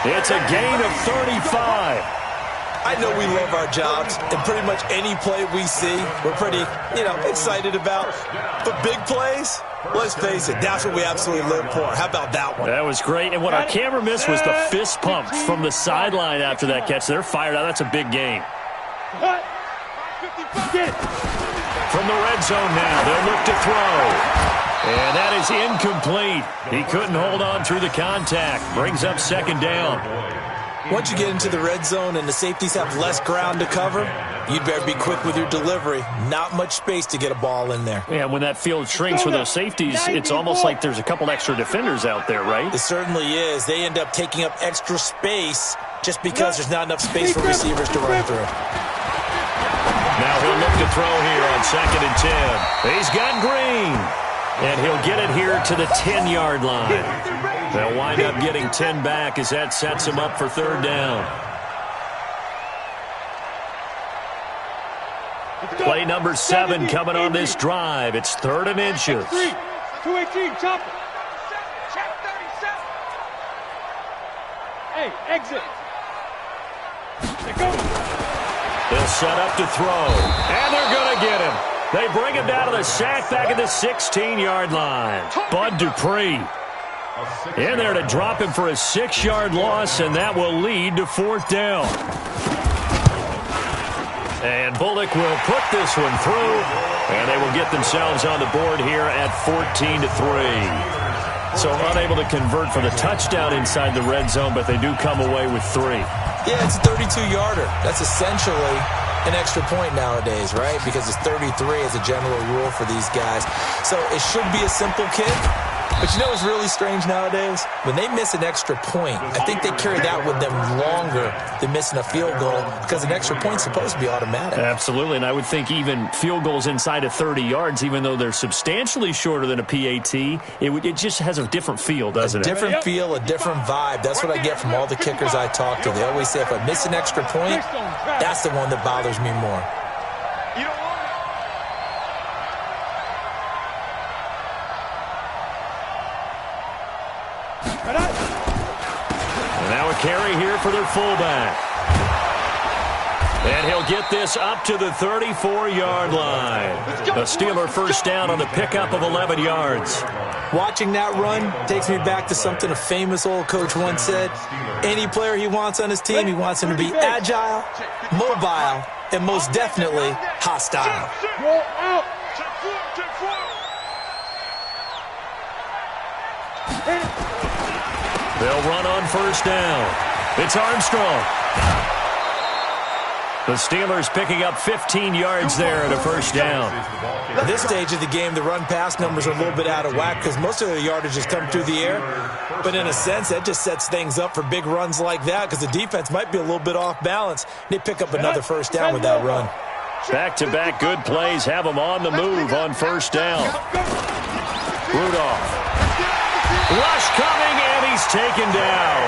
It's a gain of 35. I know we love our jobs, and pretty much any play we see, we're pretty, excited about. But big plays, let's face it, that's what we absolutely live for. How about that one? That was great. And what our camera missed was the fist pump from the sideline after that catch. They're fired out. That's a big game. From the red zone now, they'll look to throw. And that is incomplete. He couldn't hold on through the contact. Brings up second down. Once you get into the red zone and the safeties have less ground to cover, you'd better be quick with your delivery. Not much space to get a ball in there. Yeah, when that field shrinks for those safeties, it's almost like there's a couple extra defenders out there, right? It certainly is. They end up taking up extra space just because there's not enough space for receivers to run through. Now he'll look to throw here on 2nd and 10. He's got Green. And he'll get it here to the 10-yard line. They'll wind up getting 10 back as that sets him up for third down. Play number 7 coming on this drive. It's 3rd and inches. 218, chop it. Check 37. Hey, exit. They go. They'll set up to throw. And they're going to get him. They bring him down to the sack back at the 16-yard line. Bud Dupree in there to drop him for a 6-yard loss, and that will lead to 4th down. And Bullock will put this one through, and they will get themselves on the board here at 14-3. So unable to convert for the touchdown inside the red zone, but they do come away with 3. Yeah, it's a 32-yarder. That's essentially an extra point nowadays, right? Because it's 33 as a general rule for these guys. So it should be a simple kick. But you know what's really strange nowadays? When they miss an extra point, I think they carry that with them longer than missing a field goal because an extra point's supposed to be automatic. Absolutely, and I would think even field goals inside of 30 yards, even though they're substantially shorter than a PAT, it just has a different feel, doesn't it? A different feel, a different vibe. That's what I get from all the kickers I talk to. They always say if I miss an extra point, that's the one that bothers me more. Now a carry here for their fullback. And he'll get this up to the 34-yard line. A Steeler first down on the pickup of 11 yards. Watching that run takes me back to something a famous old coach once said. Any player he wants on his team, he wants him to be agile, mobile, and most definitely hostile. Roll out. They'll run on first down. It's Armstrong. The Steelers picking up 15 yards there at a first down. At this stage of the game, the run-pass numbers are a little bit out of whack because most of the yardage has come through the air. But in a sense, that just sets things up for big runs like that because the defense might be a little bit off balance. They pick up another first down with that run. Back-to-back good plays have them on the move on first down. Rudolph. Rush coming, and he's taken down.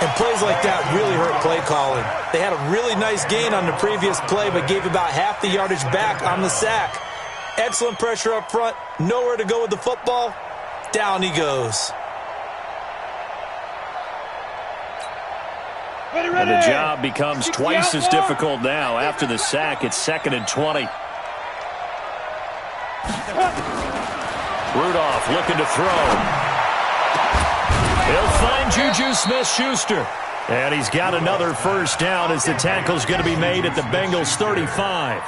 And plays like that really hurt play calling. They had a really nice gain on the previous play, but gave about half the yardage back on the sack. Excellent pressure up front. Nowhere to go with the football. Down he goes. And the job becomes twice as difficult now. After the sack, it's 2nd and 20. Rudolph looking to throw. He'll find Juju Smith-Schuster. And he's got another first down as the tackle's going to be made at the Bengals 35.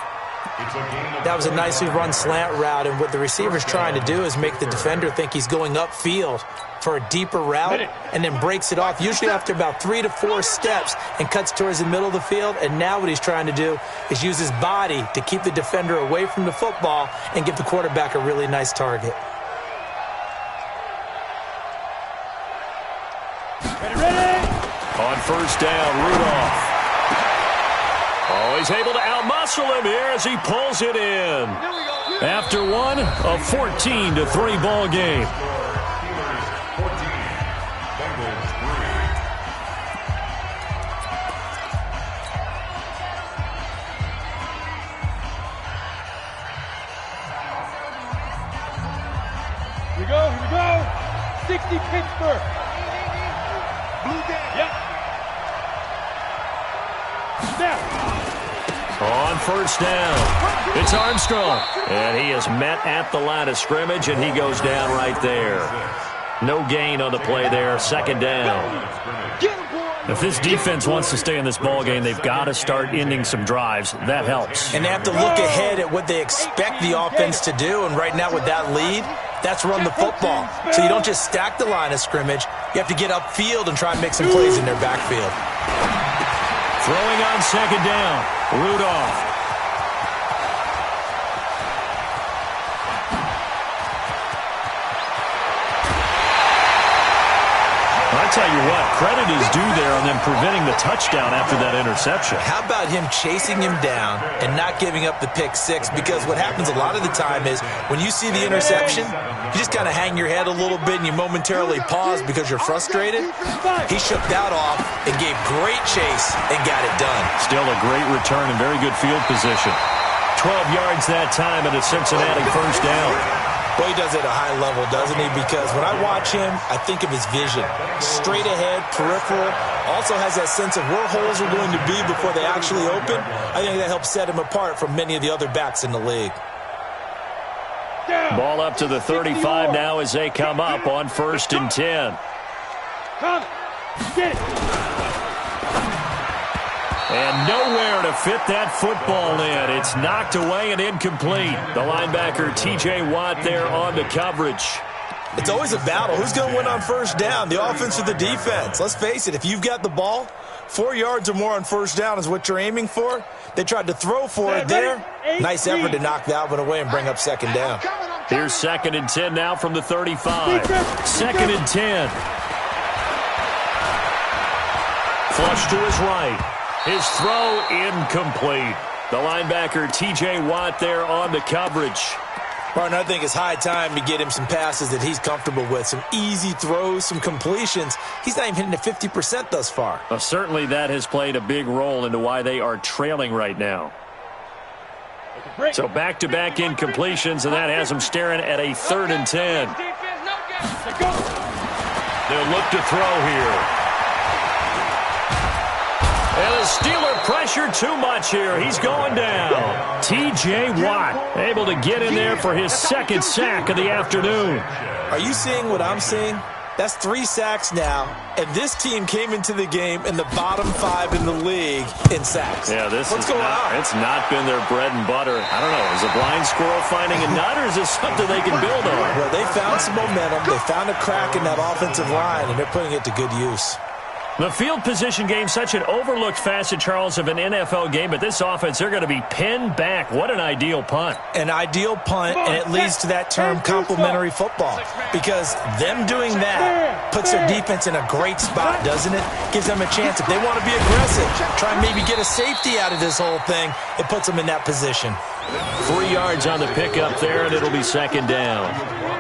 That was a nicely run slant route, and what the receiver's trying to do is make the defender think he's going upfield for a deeper route and then breaks it off, usually after about 3 to 4 steps, and cuts towards the middle of the field. And now what he's trying to do is use his body to keep the defender away from the football and give the quarterback a really nice target. On first down, Rudolph. Oh, he's able to outmuscle him here as he pulls it in. After one, a 14-3 ball game. Here we go. 60 Pittsburgh. Blue down. Yep. On first down, it's Armstrong. And he is met at the line of scrimmage, and he goes down right there. No gain on the play there, second down. If this defense wants to stay in this ballgame, they've got to start ending some drives. That helps. And they have to look ahead at what they expect the offense to do. And right now with that lead, that's run the football. So you don't just stack the line of scrimmage. You have to get upfield and try and make some plays in their backfield. Throwing on second down, Rudolph. I tell you what, credit is due there on them preventing the touchdown after that interception. How about him chasing him down and not giving up the pick six? Because what happens a lot of the time is when you see the interception, you just kind of hang your head a little bit and you momentarily pause because you're frustrated. He shook that off and gave great chase and got it done. Still a great return and very good field position. 12 yards that time at a Cincinnati first down. Well, he does it at a high level, doesn't he? Because when I watch him, I think of his vision. Straight ahead, peripheral. Also has that sense of where holes are going to be before they actually open. I think that helps set him apart from many of the other backs in the league. Ball up to the 35 now as they come up on 1st and 10. Come. Get it. And nowhere to fit that football in. It's knocked away and incomplete. The linebacker, T.J. Watt, there on the coverage. It's always a battle. Who's going to win on first down, the offense or the defense? Let's face it, if you've got the ball, 4 yards or more on first down is what you're aiming for. They tried to throw for it there. Nice effort to knock that one away and bring up second down. Here's 2nd and 10 now from the 35. 2nd and 10. Flush to his right. His throw incomplete. The linebacker, T.J. Watt, there on the coverage. Martin, I think it's high time to get him some passes that he's comfortable with. Some easy throws, some completions. He's not even hitting the 50% thus far. Well, certainly that has played a big role into why they are trailing right now. So back-to-back incompletions, and that has them staring at a 3rd and 10. They'll look to throw here. And the Steeler pressure too much here. He's going down. T.J. Watt able to get in there for his 2nd sack of the afternoon. Are you seeing what I'm seeing? That's 3 sacks now, and this team came into the game in the bottom 5 in the league in sacks. Yeah, What's going on? It's not been their bread and butter. I don't know. Is a blind squirrel finding a nut, or is this something they can build on? Well, they found some momentum. They found a crack in that offensive line, and they're putting it to good use. The field position game, such an overlooked facet, Charles, of an NFL game, but this offense, they're going to be pinned back. What an ideal punt. An ideal punt, and it leads to that term complementary football, because them doing that puts their defense in a great spot, doesn't it? Gives them a chance. If they want to be aggressive, try and maybe get a safety out of this whole thing, it puts them in that position. 3 yards on the pickup there, and it'll be 2nd down.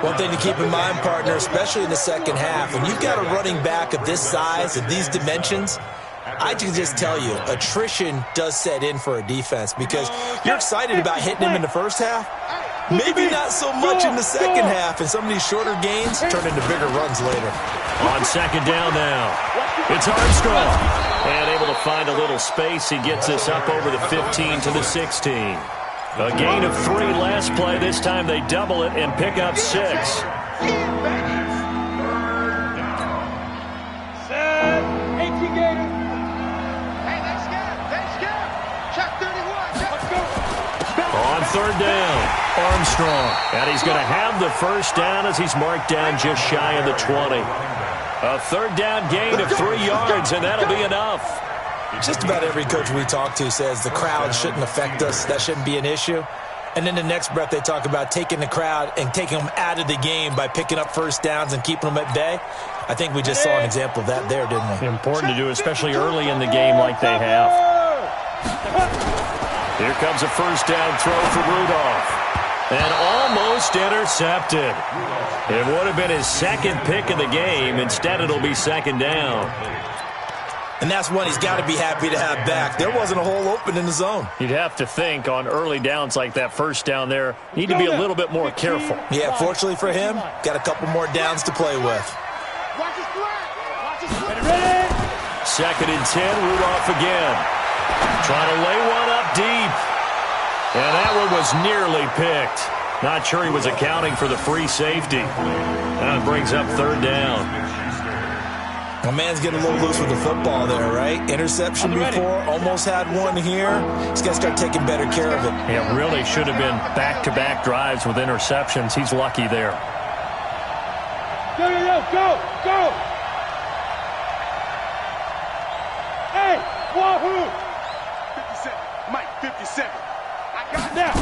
One thing to keep in mind, partner, especially in the second half, when you've got a running back of this size, of these dimensions, I can just tell you, attrition does set in for a defense because you're excited about hitting him in the first half. Maybe not so much in the second half, and some of these shorter gains turn into bigger runs later. On 2nd down now, it's Armstrong. And able to find a little space. He gets us up over the 15 to the 16. A gain of 3 last play. This time they double it and pick up 6. On 3rd down, Armstrong. And he's going to have the first down as he's marked down just shy of the 20. A 3rd down gain of 3 yards, and that'll be enough. Just about every coach we talk to says the crowd shouldn't affect us. That shouldn't be an issue. And then the next breath they talk about taking the crowd and taking them out of the game by picking up first downs and keeping them at bay. I think we just saw an example of that there, didn't we? Important to do, especially early in the game like they have. Here comes a first down throw for Rudolph. And almost intercepted. It would have been his 2nd pick of the game. Instead, it'll be 2nd down. And that's one he's got to be happy to have back. There wasn't a hole open in the zone. You'd have to think on early downs like that first down there, need to be a little bit more careful. Yeah, fortunately for him, got a couple more downs to play with. 2nd and 10, Rudolph again. Trying to lay one up deep. And that one was nearly picked. Not sure he was accounting for the free safety. That brings up third down. My man's getting a little loose with the football there, right? Interception before, almost had one here. He's got to start taking better care of it. Yeah, really should have been back-to-back drives with interceptions. He's lucky there. Go! Hey, wahoo! 57. Mike, 57. I got Now.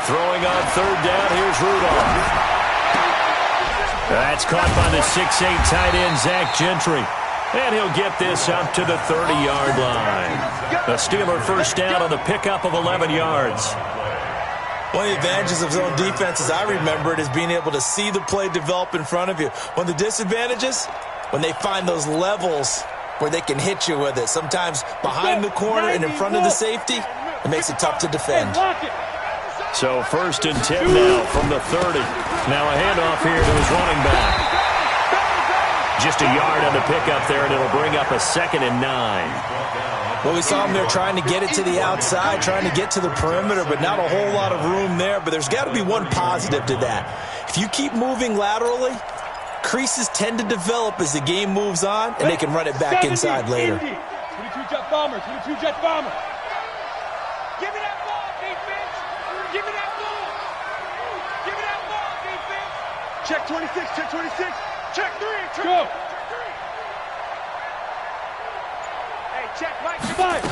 Throwing on third down, here's Rudolph. That's caught by the 6'8" tight end, Zach Gentry. And he'll get this up to the 30-yard line. The Steeler first down on the pickup of 11 yards. One of the advantages of zone defense, as I remember it, is being able to see the play develop in front of you. One of the disadvantages, when they find those levels where they can hit you with it, sometimes behind the corner and in front of the safety, it makes it tough to defend. So 1st and 10 now from the 30. Now a handoff here to his running back. Just a yard on the pickup there, and it'll bring up a 2nd and 9. Well, we saw him there trying to get it to the outside, trying to get to the perimeter, but not a whole lot of room there. But there's got to be one positive to that. If you keep moving laterally, creases tend to develop as the game moves on, and they can run it back inside later. 22 Jet Bombers, 22 Jet Bombers. Give me that ball, defense. Give me that ball. Give me that ball, defense. Check 26, check 26. Check 3, check Go. 3. Hey, check Mike. 5.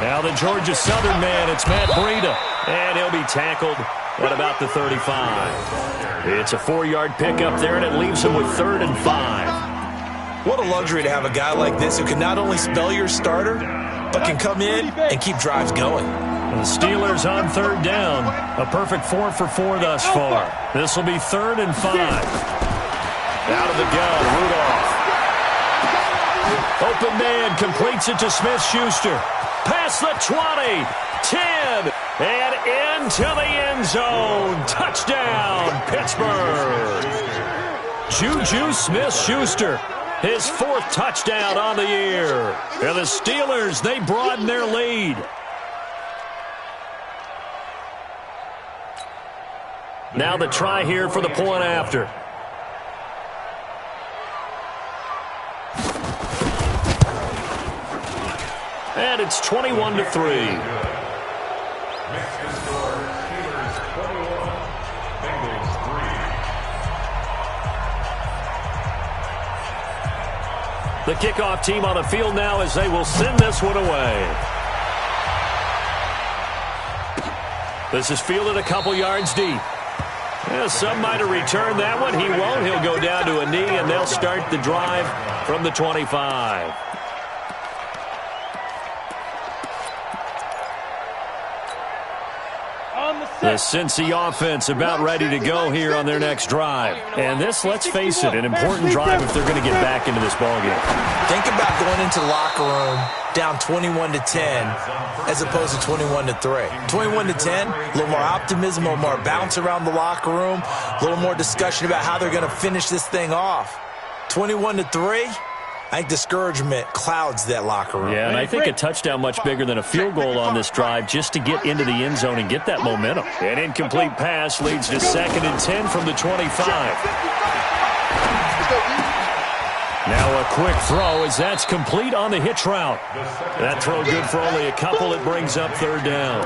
Now the Georgia Southern man, it's Matt Breida. And he'll be tackled at about the 35. It's a 4-yard pickup there, and it leaves him with 3rd and 5. What a luxury to have a guy like this who can not only spell your starter, but can come in and keep drives going. The Steelers on 3rd down. A perfect 4 for 4 thus far. This will be 3rd and 5. Out of the gun, Rudolph. Open man completes it to Smith-Schuster. Past the 20, 10, and into the end zone. Touchdown, Pittsburgh. Juju Smith-Schuster, his 4th touchdown on the year. And the Steelers, they broaden their lead. Now the try here for the point after. And it's 21-3. The kickoff team on the field now as they will send this one away. This is fielded a couple yards deep. Yeah, some might have returned that one. He won't. He'll go down to a knee, and they'll start the drive from the 25. The Cincy offense about ready to go here on their next drive. And this, let's face it, an important drive if they're going to get back into this ballgame. Think about going into the locker room down 21-10 as opposed to 21-3. 21-10, a little more optimism, a little more bounce around the locker room, a little more discussion about how they're going to finish this thing off. 21-3, I think discouragement clouds that locker room. Yeah, and I think a touchdown much bigger than a field goal on this drive just to get into the end zone and get that momentum. An incomplete pass leads to 2nd and 10 from the 25. Now a quick throw as that's complete on the hitch route. That throw good for only a couple. It brings up 3rd down.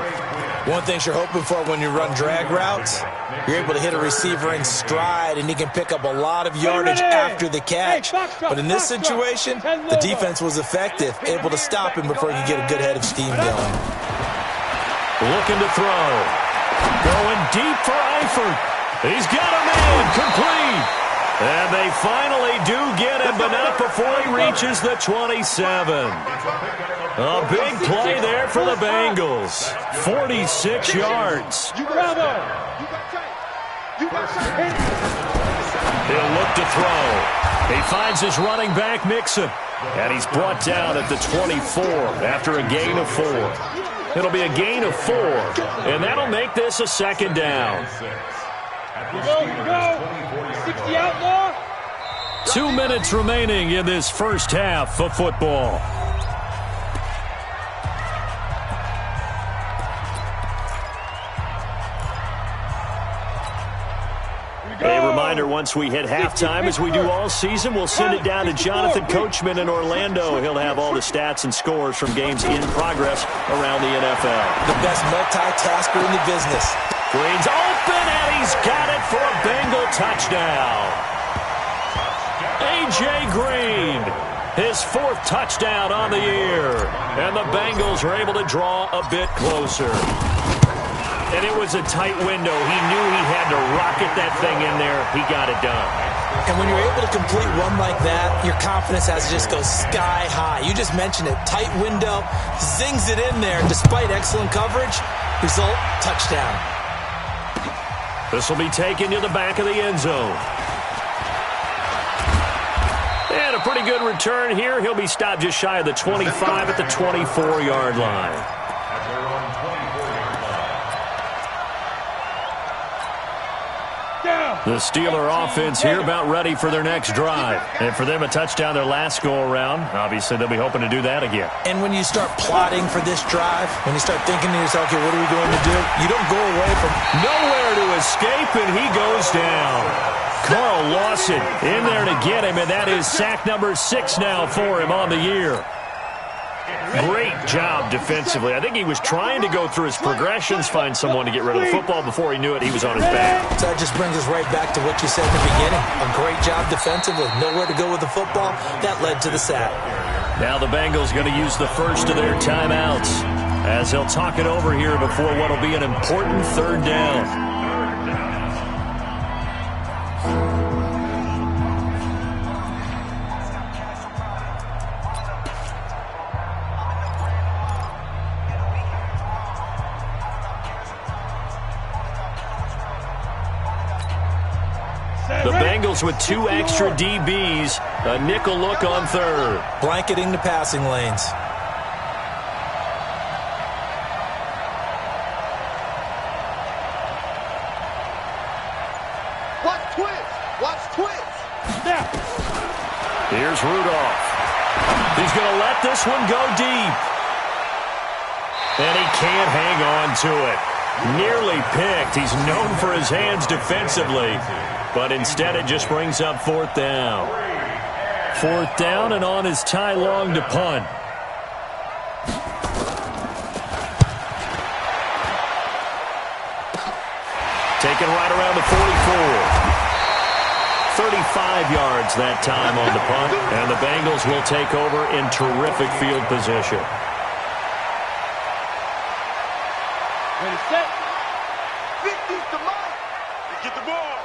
One thing you're hoping for when you run drag routes, you're able to hit a receiver in stride, and he can pick up a lot of yardage after the catch. But in this situation, the defense was effective, able to stop him before he could get a good head of steam going. Looking to throw. Going deep for Eifert. He's got a man complete. And they finally do get him, but not before he reaches the 27. A big play there for the Bengals. 46 yards. Bravo. He'll look to throw. He finds his running back, Mixon. And he's brought down at the 24 after a gain of 4. It'll be a gain of 4, and that'll make this a 2nd down. Here we go. 60 outlaw. 2 minutes remaining in this first half of football. once we hit halftime, as we do all season, we'll send it down to Jonathan Coachman in Orlando. He'll have all the stats and scores from games in progress around the NFL. The best multitasker in the business. Green's open, and he's got it for a Bengal touchdown. A.J. Green, his 4th touchdown on the year. And the Bengals are able to draw a bit closer. And it was a tight window. He knew he had to rocket that thing in there. He got it done. And when you're able to complete one like that, your confidence has to just go sky high. You just mentioned it. Tight window, zings it in there. Despite excellent coverage, result, touchdown. This will be taken to the back of the end zone. And a pretty good return here. He'll be stopped just shy of the 25 at the 24-yard line. The Steeler offense here about ready for their next drive. And for them, a touchdown their last go-around. Obviously, they'll be hoping to do that again. And when you start plotting for this drive, when you start thinking to yourself, okay, what are we going to do? You don't go away from nowhere to escape, and he goes down. Carl Lawson in there to get him, and that is sack number 6 now for him on the year. Great job defensively. I think he was trying to go through his progressions, find someone to get rid of the football. Before he knew it, he was on his back. So that just brings us right back to what you said in the beginning. A great job defensively. Nowhere to go with the football. That led to the sack. Now the Bengals going to use the first of their timeouts as they'll talk it over here before what will be an important 3rd down. The Bengals with 2 extra DBs, a nickel look on 3rd. Blanketing the passing lanes. Watch twist. Watch twist. Now. Here's Rudolph. He's going to let this one go deep. And he can't hang on to it. Nearly picked. He's known for his hands defensively. But instead it just brings up 4th down. 4th down, and on is Ty Long to punt. Taken right around the 44. 35 yards that time on the punt, and the Bengals will take over in terrific field position. Ready, set. 50's the mark. Get the ball.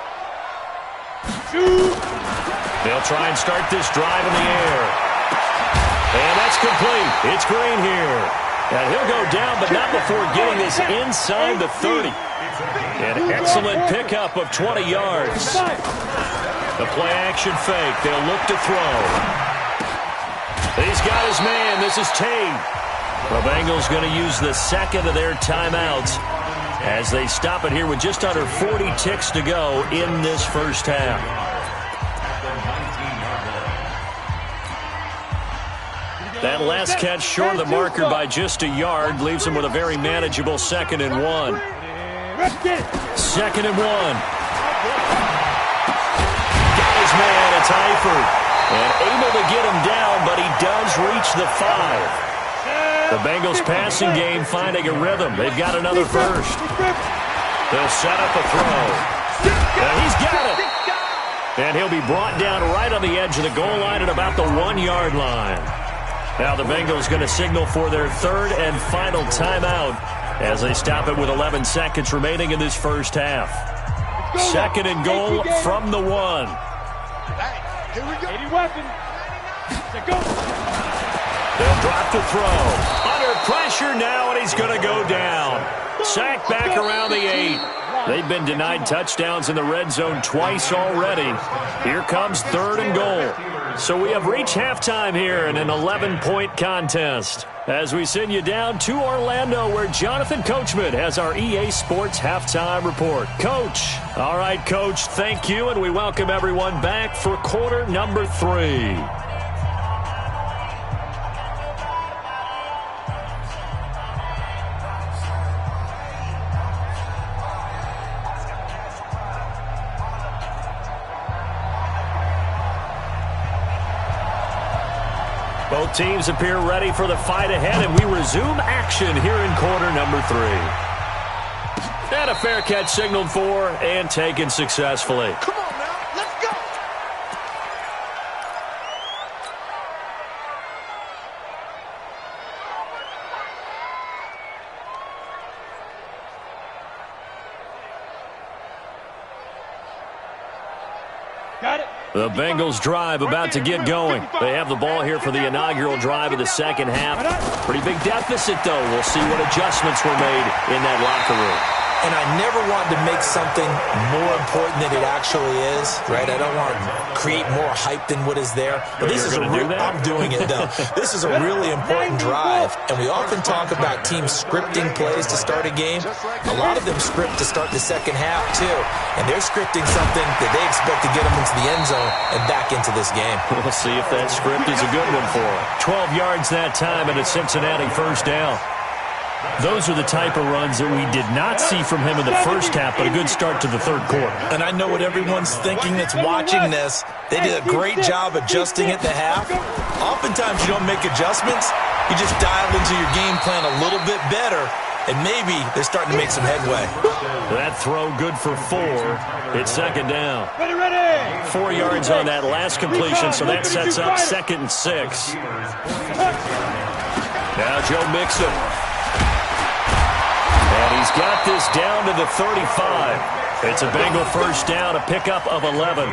They'll try and start this drive in the air. And that's complete. It's Green here. And he'll go down, but not before getting this inside the 30. An excellent pickup of 20 yards. The play-action fake. They'll look to throw. He's got his man. This is Tate. The Bengals going to use the 2nd of their timeouts as they stop it here with just under 40 ticks to go in this first half. That last catch short of the marker by just a yard leaves him with a very manageable 2nd and 1. 2nd and 1. Got his man, it's Eifert. And able to get him down, but he does reach the 5. The Bengals passing game finding a rhythm. They've got another first. They'll set up a throw. And he's got it. And he'll be brought down right on the edge of the goal line at about the 1-yard line. Now the Bengals going to signal for their 3rd and final timeout as they stop it with 11 seconds remaining in this first half. 2nd and goal from the 1. Here we go. 80 weapon. Go. They'll drop the throw. Under pressure now, and he's going to go down. Sacked back around the 8. They've been denied touchdowns in the red zone twice already. Here comes 3rd and goal. So we have reached halftime here in an 11-point contest as we send you down to Orlando where Jonathan Coachman has our EA Sports halftime report. Coach. All right, Coach, thank you, and we welcome everyone back for quarter number 3. Both teams appear ready for the fight ahead, and we resume action here in quarter number 3. And a fair catch signaled for and taken successfully. Come on now, let's go. Got it. The Bengals drive about to get going. They have the ball here for the inaugural drive of the second half. Pretty big deficit, though. We'll see what adjustments were made in that locker room. And I never wanted to make something more important than it actually is, right? I don't want to create more hype than what is there. But this is I'm doing it, though. This is a really important drive. And we often talk about teams scripting plays to start a game. A lot of them script to start the second half, too. And they're scripting something that they expect to get them into the end zone and back into this game. We'll see if that script is a good one for them. 12 yards that time and a Cincinnati first down. Those are the type of runs that we did not see from him in the first half, but a good start to the third quarter. And I know what everyone's thinking that's watching this. They did a great job adjusting at the half. Oftentimes you don't make adjustments. You just dial into your game plan a little bit better, and maybe they're starting to make some headway. That throw good for 4. It's second down. Ready. 4 yards on that last completion, so that sets up 2nd and 6. Now Joe Mixon. And he's got this down to the 35. It's a Bengal first down, a pickup of 11.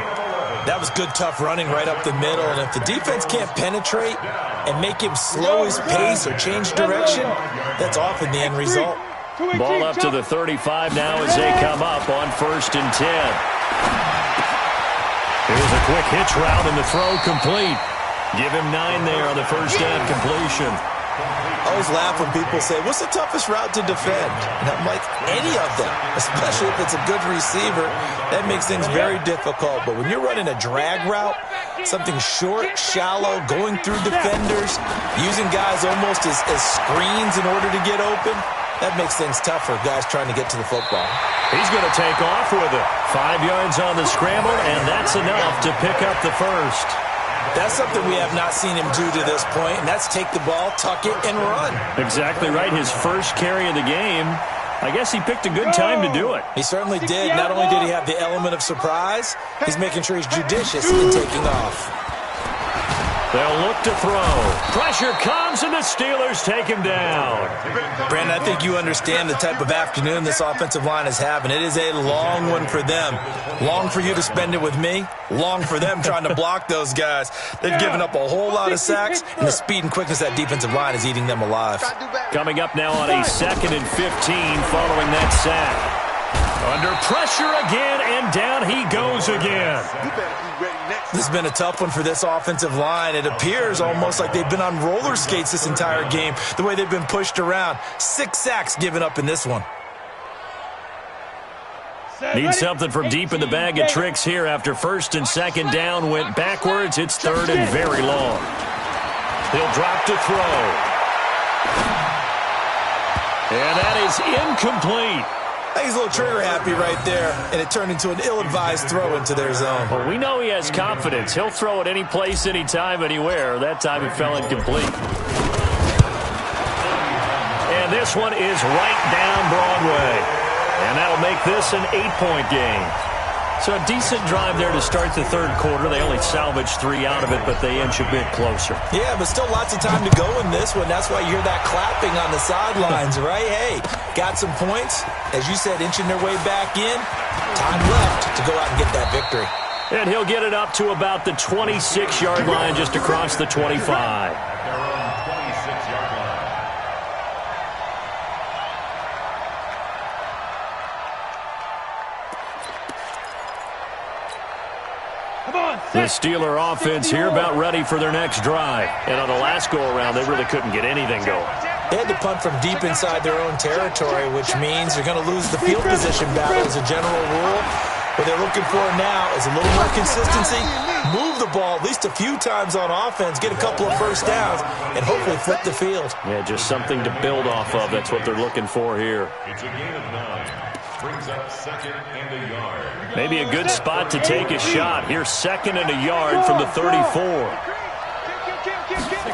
That was good, tough running right up the middle. And if the defense can't penetrate and make him slow his pace or change direction, that's often the end result. Ball up to the 35 now as they come up on 1st and 10. Here's a quick hitch route and the throw complete. Give him 9 there on the first down completion. I always laugh when people say, what's the toughest route to defend? And I'm like, any of them, especially if it's a good receiver. That makes things very difficult. But when you're running a drag route, something short, shallow, going through defenders, using guys almost as screens in order to get open, that makes things tough for guys trying to get to the football. He's going to take off with it. 5 yards on the scramble, and that's enough to pick up the first. That's something we have not seen him do to this point, and that's take the ball, tuck it, and run. Exactly right. His first carry of the game. I guess he picked a good time to do it. He certainly did. Not only did he have the element of surprise, he's making sure he's judicious in taking off. They'll look to throw. Pressure comes, and the Steelers take him down. Brandon, I think you understand the type of afternoon this offensive line is having. It is a long one for them. Long for you to spend it with me. Long for them trying to block those guys. They've given up a whole lot of sacks, and the speed and quickness of that defensive line is eating them alive. Coming up now on a 2nd and 15 following that sack. Under pressure again, and down he goes again. This has been a tough one for this offensive line. It appears almost like they've been on roller skates this entire game, the way they've been pushed around. 6 sacks given up in this one. Need something from deep in the bag of tricks here after 1st and 2nd down went backwards. It's 3rd and very long. He'll drop to throw. And that is incomplete. I think he's a little trigger happy right there, and it turned into an ill-advised throw into their zone. Well, we know he has confidence. He'll throw it any place, anytime, anywhere. That time it fell incomplete. And this one is right down Broadway. And that'll make this an 8-point game. So a decent drive there to start the third quarter. They only salvaged 3 out of it, but they inch a bit closer. Yeah, but still lots of time to go in this one. That's why you hear that clapping on the sidelines, right? Hey, got some points. As you said, inching their way back in. Time left to go out and get that victory. And he'll get it up to about the 26-yard line, just across the 25. The Steeler offense here about ready for their next drive. And on the last go-around, they really couldn't get anything going. They had to punt from deep inside their own territory, which means they're going to lose the field position battle as a general rule. What they're looking for now is a little more consistency, move the ball at least a few times on offense, get a couple of first downs, and hopefully flip the field. Yeah, just something to build off of. That's what they're looking for here. It's a gain of 9. Brings up 2nd and a yard. Maybe a good spot to take a shot. Here's 2nd and a yard from the 34.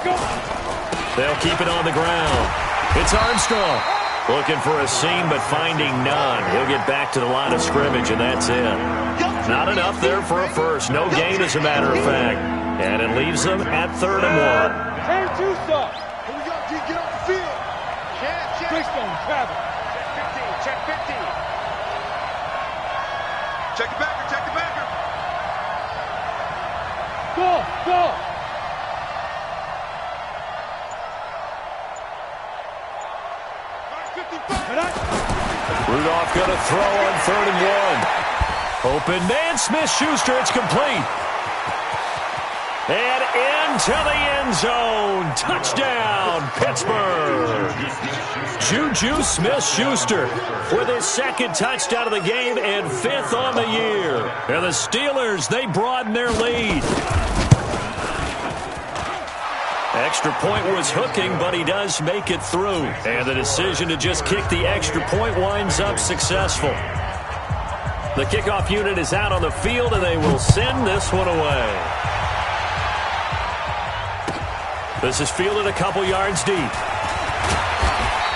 They'll keep it on the ground. It's Armstrong. Looking for a seam, but finding none. He'll get back to the line of scrimmage, and that's it. Not enough there for a first. No gain, as a matter of fact. And it leaves them at 3rd and 1. 10-2 start. Here we go, D. Get off the field. Check. Bridgestone, travel. Check 15. Check the backer. Check the backer. Go. Rudolph going to throw on 3rd and 1. Open man, Smith-Schuster. It's complete. And into the end zone. Touchdown, Pittsburgh. Juju Smith-Schuster with his 2nd touchdown of the game and 5th on the year. And the Steelers, they broaden their lead. Extra point was hooking, but he does make it through. And the decision to just kick the extra point winds up successful. The kickoff unit is out on the field, and they will send this one away. This is fielded a couple yards deep.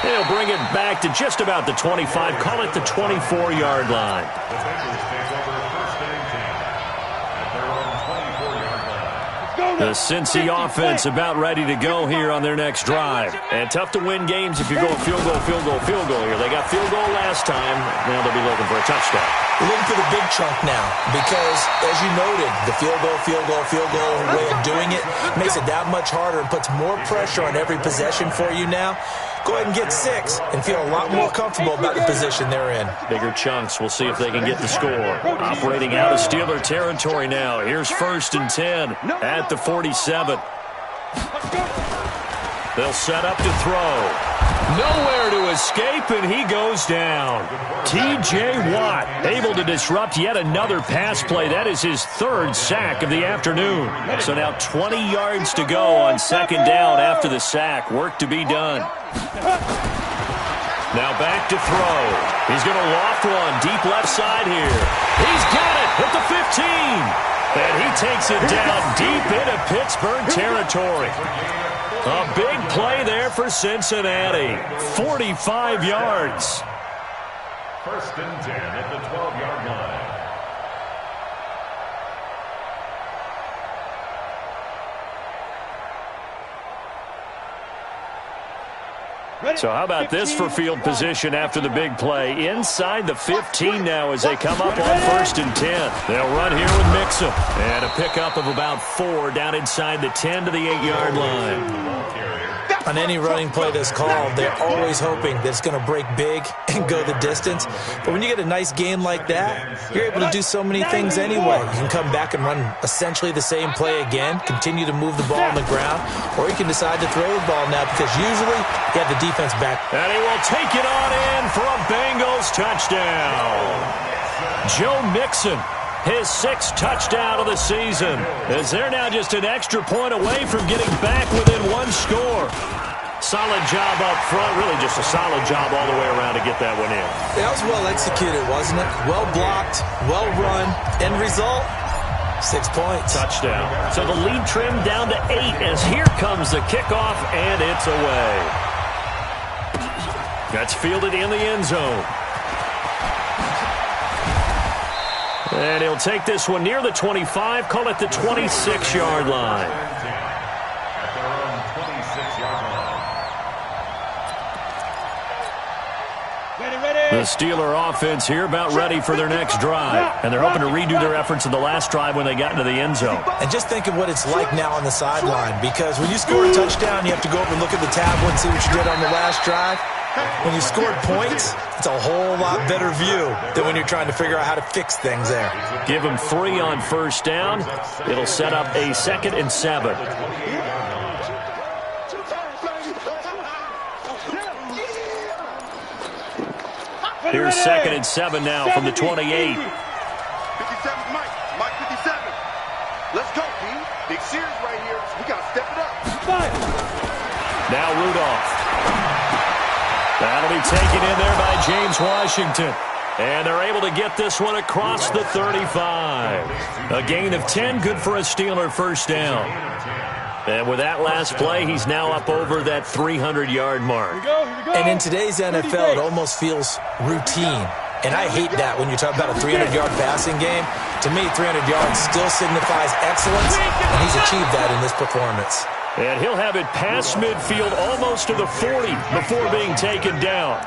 They'll bring it back to just about the 25. Call it the 24-yard line. The Bengals take over 1st and 10 at their own 24-yard line. The Cincy offense about ready to go here on their next drive. And tough to win games if you're going field goal here. They got field goal last time. Now they'll be looking for a touchdown. We're looking for the big chunk now because, as you noted, the field goal way of doing it makes it that much harder and puts more pressure on every possession for you now. Go ahead and get 6 and feel a lot more comfortable about the position they're in. Bigger chunks. We'll see if they can get the score. Operating out of Steeler territory now. Here's 1st and 10 at the 47. They'll set up to throw. Nowhere to escape, and he goes down. T.J. Watt able to disrupt yet another pass play. That is his 3rd sack of the afternoon. So now 20 yards to go on 2nd down after the sack. Work to be done. Now back to throw. He's going to loft one deep left side here. He's got it at the 15. And he takes it down deep into Pittsburgh territory. A big play there for Cincinnati. 45 yards. 1st and 10 at the 12-yard line. So how about this for field position after the big play? Inside the 15 now as they come up on 1st and 10. They'll run here with Mixon. And a pickup of about 4 down inside the 10 to the 8-yard line. On any running play that's called, they're always hoping that it's going to break big and go the distance. But when you get a nice gain like that, you're able to do so many things anyway. You can come back and run essentially the same play again, continue to move the ball on the ground, or you can decide to throw the ball now because usually you have the defense back. And he will take it on in for a Bengals touchdown. Joe Mixon, his 6th touchdown of the season, as they're now just an extra point away from getting back within 1 score. Solid job up front, really just a solid job all the way around to get that one in. That was well executed, wasn't it? Well blocked, well run. End result, 6 points. Touchdown. So the lead trimmed down to 8 as here comes the kickoff, and it's away. That's fielded in the end zone. And he'll take this one near the 25, call it the 26-yard line. At their own 26-yard line. The Steeler offense here about ready for their next drive. And they're hoping to redo their efforts in the last drive when they got into the end zone. And just think of what it's like now on the sideline, because when you score a touchdown, you have to go over and look at the tablet and see what you did on the last drive. When you scored points, it's a whole lot better view than when you're trying to figure out how to fix things there. Give them 3 on 1st down. It'll set up a 2nd and 7. Here's 2nd and 7 now from the 28. 57, Mike 57. Let's go, D. Big series right here. We got to step it up. Now Rudolph. That'll be taken in there by James Washington. And they're able to get this one across the 35. A gain of 10, good for a Steeler 1st down. And with that last play, he's now up over that 300-yard mark. Here we go. And in today's NFL, it almost feels routine. And I hate that when you talk about a 300-yard passing game. To me, 300 yards still signifies excellence, and he's achieved that in this performance. And he'll have it past midfield almost to the 40 before being taken down.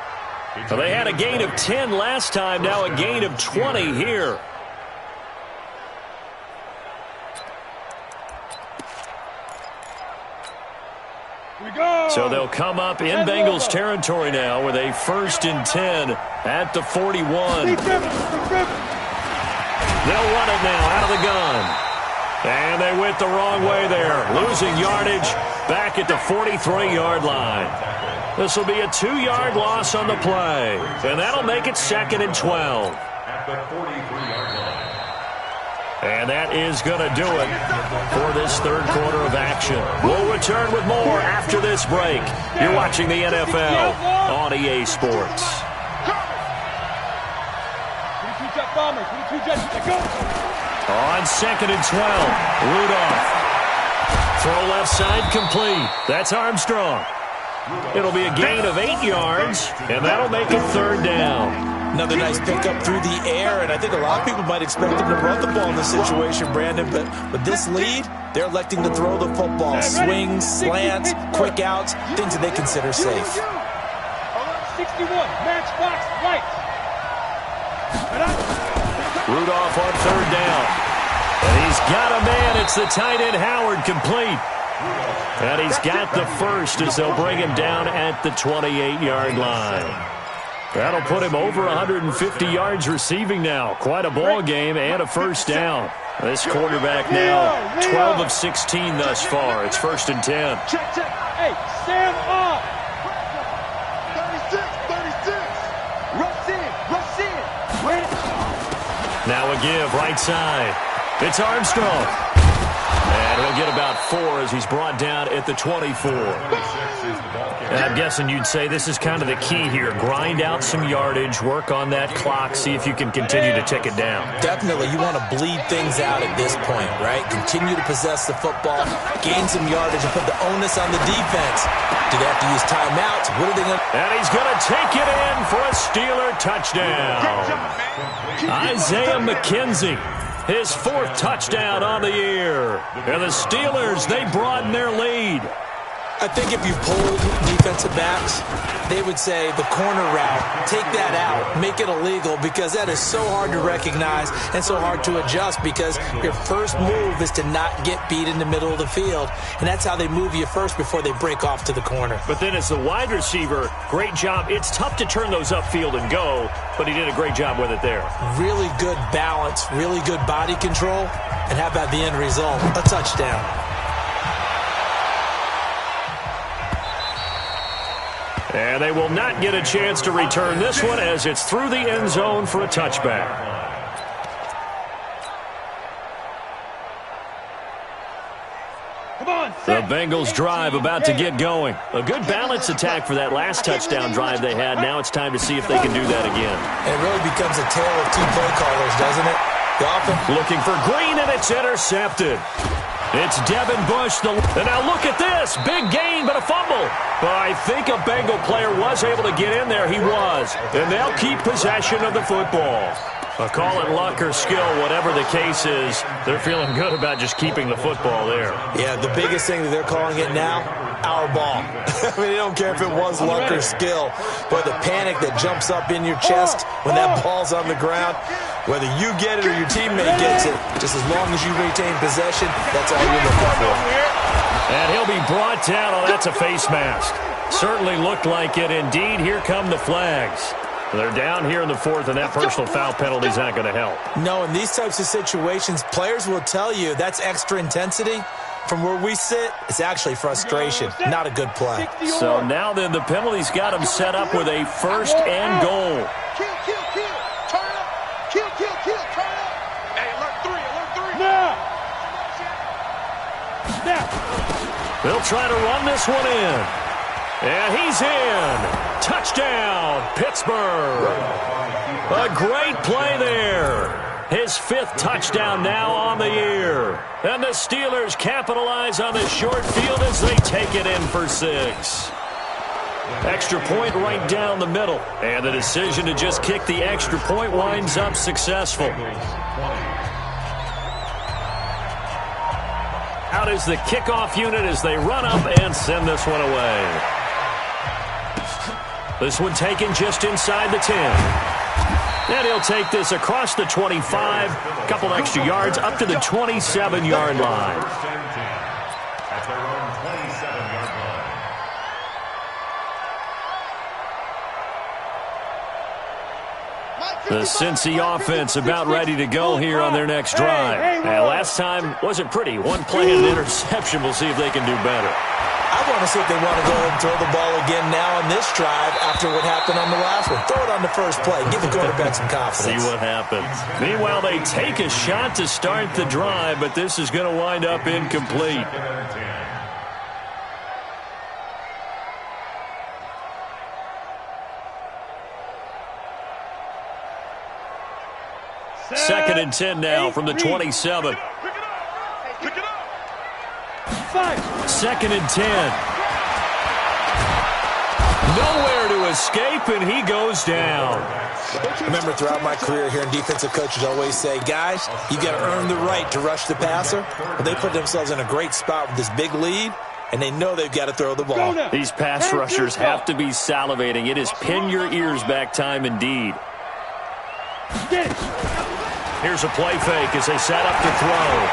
So they had a gain of 10 last time, now a gain of 20 here. So they'll come up in Bengals territory now with a 1st and 10 at the 41. They'll run it now out of the gun. And they went the wrong way there, losing yardage back at the 43-yard line. This will be a 2-yard loss on the play, and that'll make it 2nd and 12. At the 43-yard line. And that is going to do it for this third quarter of action. We'll return with more after this break. You're watching the NFL on EA Sports. On 2nd and 12, Rudolph. Throw left side complete. That's Armstrong. It'll be a gain of 8 yards, and that'll make it 3rd down. Another nice pickup through the air, and I think a lot of people might expect them to run the ball in this situation, Brandon, but with this lead, they're electing to throw the football. Swings, slants, quick outs, things that they consider safe. 61, matchbox right. Rudolph on 3rd down. And he's got a man. It's the tight end Howard complete. And he's got the first as they'll bring him down at the 28-yard line. That'll put him over 150 yards receiving now. Quite a ball game and a 1st down. This quarterback now 12 of 16 thus far. It's 1st and 10. Check, check. Hey, stand up. 36. Rush in. Now a give right side. It's Armstrong. And he'll get about 4 as he's brought down at the 24. And I'm guessing you'd say this is kind of the key here. Grind out some yardage, work on that clock, see if you can continue to tick it down. Definitely, you want to bleed things out at this point, right? Continue to possess the football, gain some yardage, and put the onus on the defense. Do they have to use timeouts? What are they going to... And he's going to take it in for a Steeler touchdown. Isaiah McKenzie. His 4th touchdown on the year. And the Steelers, they broaden their lead. I think if you polled defensive backs, they would say the corner route, take that out, make it illegal, because that is so hard to recognize and so hard to adjust, because your first move is to not get beat in the middle of the field. And that's how they move you first before they break off to the corner. But then as the wide receiver, great job. It's tough to turn those upfield and go, but he did a great job with it there. Really good balance, really good body control, and how about the end result? A touchdown. And they will not get a chance to return this one as it's through the end zone for a touchback. The Bengals drive about to get going. A good balanced attack for that last touchdown drive they had. Now it's time to see if they can do that again. And it really becomes a tale of 2 play callers, doesn't it? Looking for Green, and it's intercepted. It's Devin Bush. And now look at this. Big gain, but a fumble. But I think a Bengal player was able to get in there. He was. And they'll keep possession of the football. Call it luck or skill, whatever the case is. They're feeling good about just keeping the football there. Yeah, the biggest thing that they're calling it now, our ball. I mean, they don't care if it was luck or skill. But the panic that jumps up in your chest when that ball's on the ground, whether you get it or your teammate gets it, just as long as you retain possession, that's all you're looking for. And he'll be brought down. Oh, that's a face mask. Certainly looked like it. Indeed, here come the flags. They're down here in the 4th, and that personal foul penalty is not going to help. No, in these types of situations, players will tell you that's extra intensity. From where we sit, it's actually frustration, not a good play. So now then, the penalty's got him set up with a 1st and goal. Kill. Turn up. Kill. Turn up. Hey, alert 3. Now. They'll try to run this one in. And he's in. Touchdown, Pittsburgh. A great play there. His 5th touchdown now on the year. And the Steelers capitalize on the short field as they take it in for 6. Extra point right down the middle. And the decision to just kick the extra point winds up successful. Out is the kickoff unit as they run up and send this one away. This one taken just inside the 10. And he'll take this across the 25, a couple extra yards up to the 27-yard line. At their own 27-yard line. The Cincy offense about ready to go here on their next drive. And last time wasn't pretty. One play and an interception. We'll see if they can do better. I want to see if they want to go ahead and throw the ball again now on this drive after what happened on the last one. Throw it on the first play. Give the quarterback some confidence. See what happens. Meanwhile, they take a shot to start the drive, but this is going to wind up incomplete. Second and 10 now from the 27. Second and 10. Nowhere to escape, and he goes down. I remember throughout my career hearing defensive coaches always say, guys, you got to earn the right to rush the passer. But they put themselves in a great spot with this big lead, and they know they've got to throw the ball. These pass rushers have to be salivating. It is pin your ears back time indeed. Here's a play fake as they set up to throw.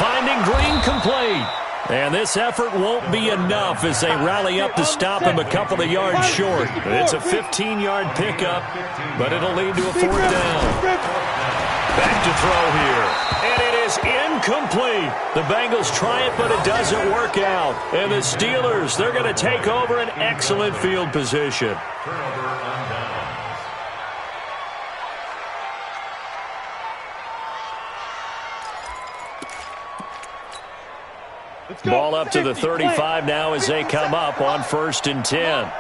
Finding Green complete. And this effort won't be enough as they rally up to stop him a couple of yards short. It's a 15-yard pickup, but it'll lead to a 4th down. Back to throw here. And it is incomplete. The Bengals try it, but it doesn't work out. And the Steelers, they're going to take over an excellent field position. Turnover on downs. Ball up to the 35 now as they come up on 1st and 10.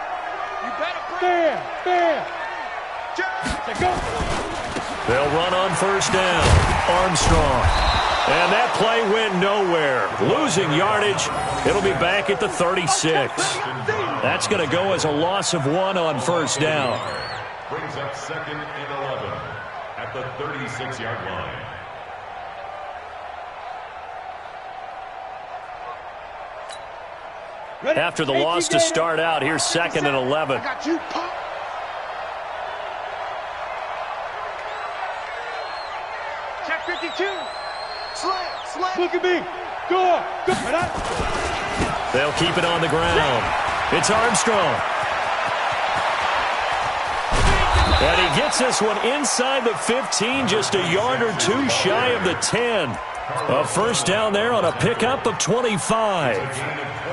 They'll run on 1st down. Armstrong. And that play went nowhere. Losing yardage. It'll be back at the 36. That's going to go as a loss of 1 on 1st down. Brings up 2nd and 11 at the 36-yard line. After the loss to start out, here's 2nd and 11. I got you, punk. Check 52. Slam. Look at me. Go. They'll keep it on the ground. It's Armstrong. And he gets this one inside the 15, just a yard or 2 shy of the 10. A 1st down there on a pickup of 25.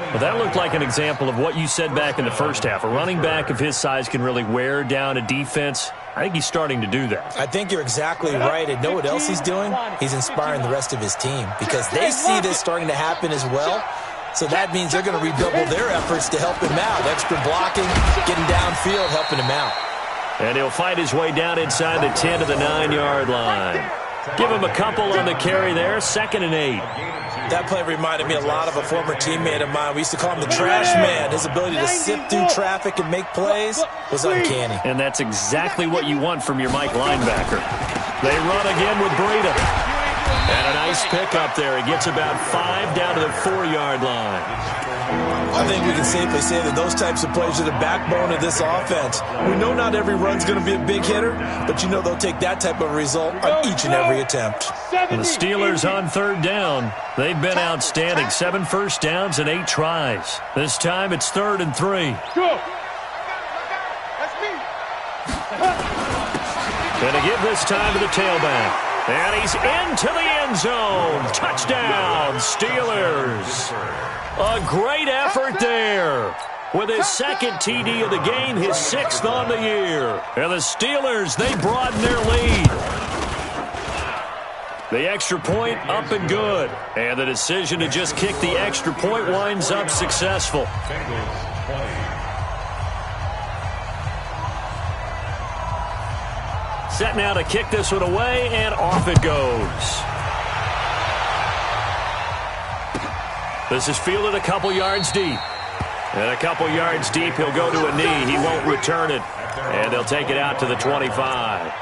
Well, that looked like an example of what you said back in the first half. A running back of his size can really wear down a defense. I think he's starting to do that. I think you're exactly right. And know what else he's doing? He's inspiring the rest of his team because they see this starting to happen as well. So that means they're going to redouble their efforts to help him out. Extra blocking, getting downfield, helping him out. And he'll fight his way down inside the 10 to the 9-yard line. Give him a couple on the carry there. 2nd and 8. That play reminded me a lot of a former teammate of mine. We used to call him the trash man. His ability to sift through traffic and make plays was uncanny. And that's exactly what you want from your Mike linebacker. They run again with Breida. And a nice pickup there. He gets about 5 down to the 4-yard line. I think we can safely say that those types of plays are the backbone of this offense. We know not every run's going to be a big hitter, but you know they'll take that type of result on each and every attempt. The Steelers on 3rd down. They've been outstanding. 7 first downs and 8 tries. This time it's 3rd and 3. Go. Gonna give this time to the tailback. And he's into the end zone. Touchdown, Steelers. A great effort there. With his 2nd TD of the game, his 6th on the year. And the Steelers, they broaden their lead. The extra point up and good. And the decision to just kick the extra point winds up successful. Bengals 20. Set now to kick this one away, and off it goes. This is fielded a couple yards deep. And a couple yards deep, he'll go to a knee. He won't return it. And they'll take it out to the 25.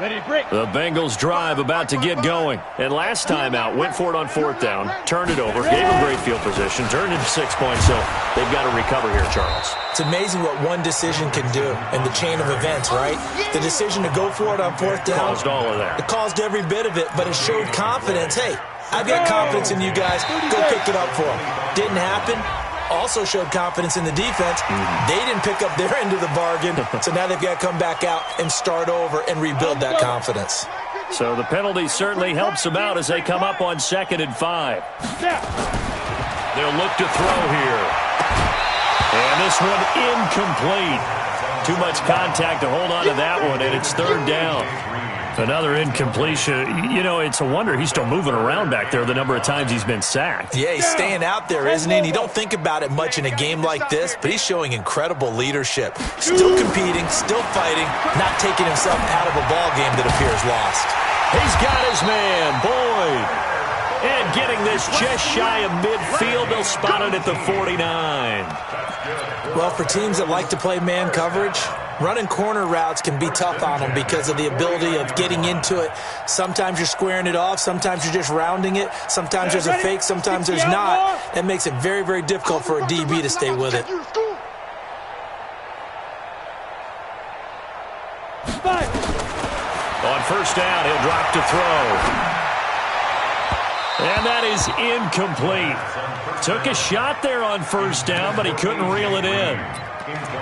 Ready to break. The Bengals drive about to get going. And last time out, went for it on 4th down, turned it over, gave him great field position, turned into 6 points. So they've got to recover here, Charles. It's amazing what one decision can do in the chain of events, right? The decision to go for it on 4th down. Caused all of that. It caused every bit of it, but it showed confidence. Hey, I've got confidence in you guys. Go pick it up for them. Didn't happen. Also showed confidence in the defense. They didn't pick up their end of the bargain, so now they've got to come back out and start over and rebuild that confidence. So the penalty certainly helps them out as they come up on 2nd and 5. They'll look to throw here. And this one incomplete. Too much contact to hold on to that one, and it's 3rd down. Another incompletion. You know, it's a wonder he's still moving around back there the number of times he's been sacked. Yeah, he's staying out there, isn't he? And you don't think about it much in a game like this, but he's showing incredible leadership. Still competing, still fighting, not taking himself out of a ball game that appears lost. He's got his man, Boyd. And getting this just shy of midfield, they'll spot it at the 49. Well, for teams that like to play man coverage, running corner routes can be tough on them because of the ability of getting into it. Sometimes you're squaring it off. Sometimes you're just rounding it. Sometimes there's a fake. Sometimes there's not. That makes it very, very difficult for a DB to stay with it. On 1st down, he'll drop to throw. And that is incomplete. Took a shot there on 1st down, but he couldn't reel it in.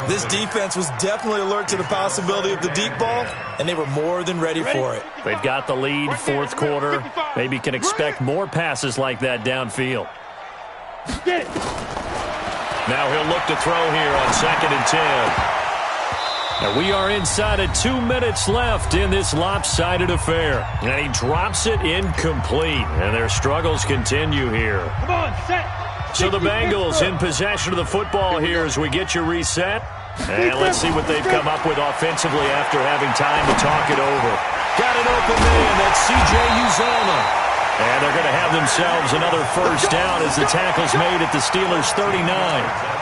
This defense was definitely alert to the possibility of the deep ball, and they were more than ready for it. They've got the lead, 4th quarter. Maybe can expect more passes like that downfield. Now he'll look to throw here on 2nd and 10. And we are inside of 2 minutes left in this lopsided affair. And he drops it incomplete. And their struggles continue here. Come on, set. So the Bengals in possession of the football here as we get you reset. And let's see what they've come up with offensively after having time to talk it over. Got an open man. That's C.J. Uzomah. And they're going to have themselves another 1st down as the tackle's made at the Steelers' 39.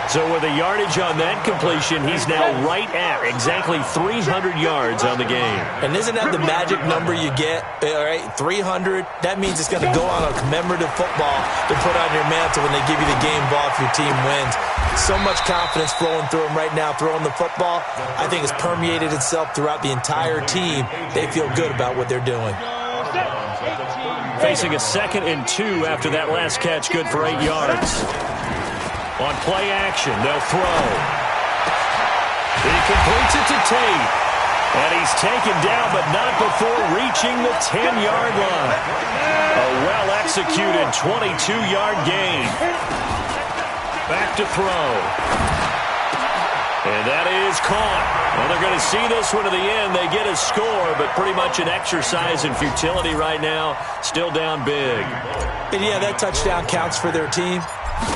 So with a yardage on that completion, he's now right at exactly 300 yards on the game. And isn't that the magic number you get? All right, 300. That means it's going to go on a commemorative football to put on your mantle when they give you the game ball if your team wins. So much confidence flowing through them right now, throwing the football. I think it's permeated itself throughout the entire team. They feel good about what they're doing. Facing a 2nd and 2 after that last catch, good for 8 yards. On play action, they'll throw. He completes it to Tate. And he's taken down, but not before reaching the 10-yard line. A well-executed 22-yard gain. Back to throw. And that is caught. Well, they're going to see this one to the end. They get a score, but pretty much an exercise in futility right now. Still down big. And yeah, that touchdown counts for their team.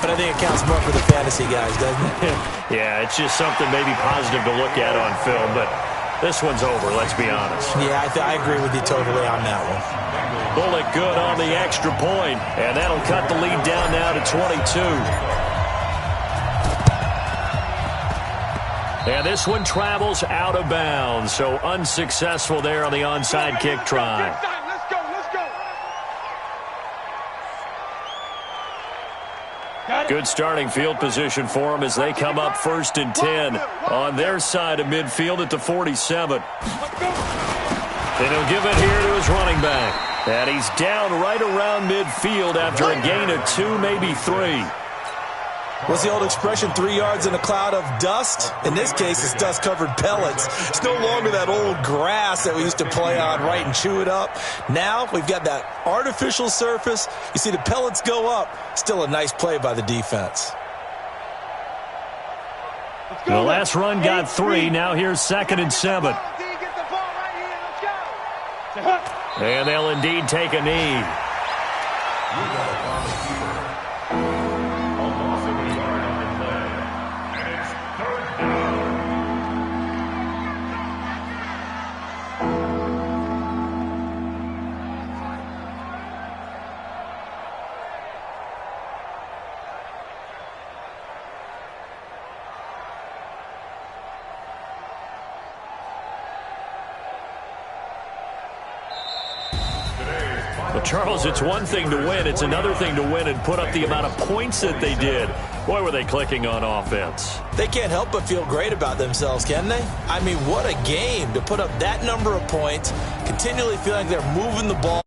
But I think it counts more for the fantasy guys, doesn't it? Yeah, it's just something maybe positive to look at on film, but this one's over, let's be honest. Yeah, I agree with you totally on that one. Bullock good on the extra point, and that'll cut the lead down now to 22. And this one travels out of bounds, so unsuccessful there on the onside kick try. Good starting field position for them as they come up 1st and 10 on their side of midfield at the 47. And he'll give it here to his running back. And he's down right around midfield after a gain of 2, maybe 3. What's the old expression, 3 yards in a cloud of dust? In this case, it's dust-covered pellets. It's no longer that old grass that we used to play on, right, and chew it up. Now we've got that artificial surface. You see the pellets go up. Still a nice play by the defense. The last run got 3. Now here's 2nd and 7. And they'll indeed take a knee. Well, Charles, it's one thing to win. It's another thing to win and put up the amount of points that they did. Boy, were they clicking on offense. They can't help but feel great about themselves, can they? I mean, what a game to put up that number of points, continually feeling like they're moving the ball.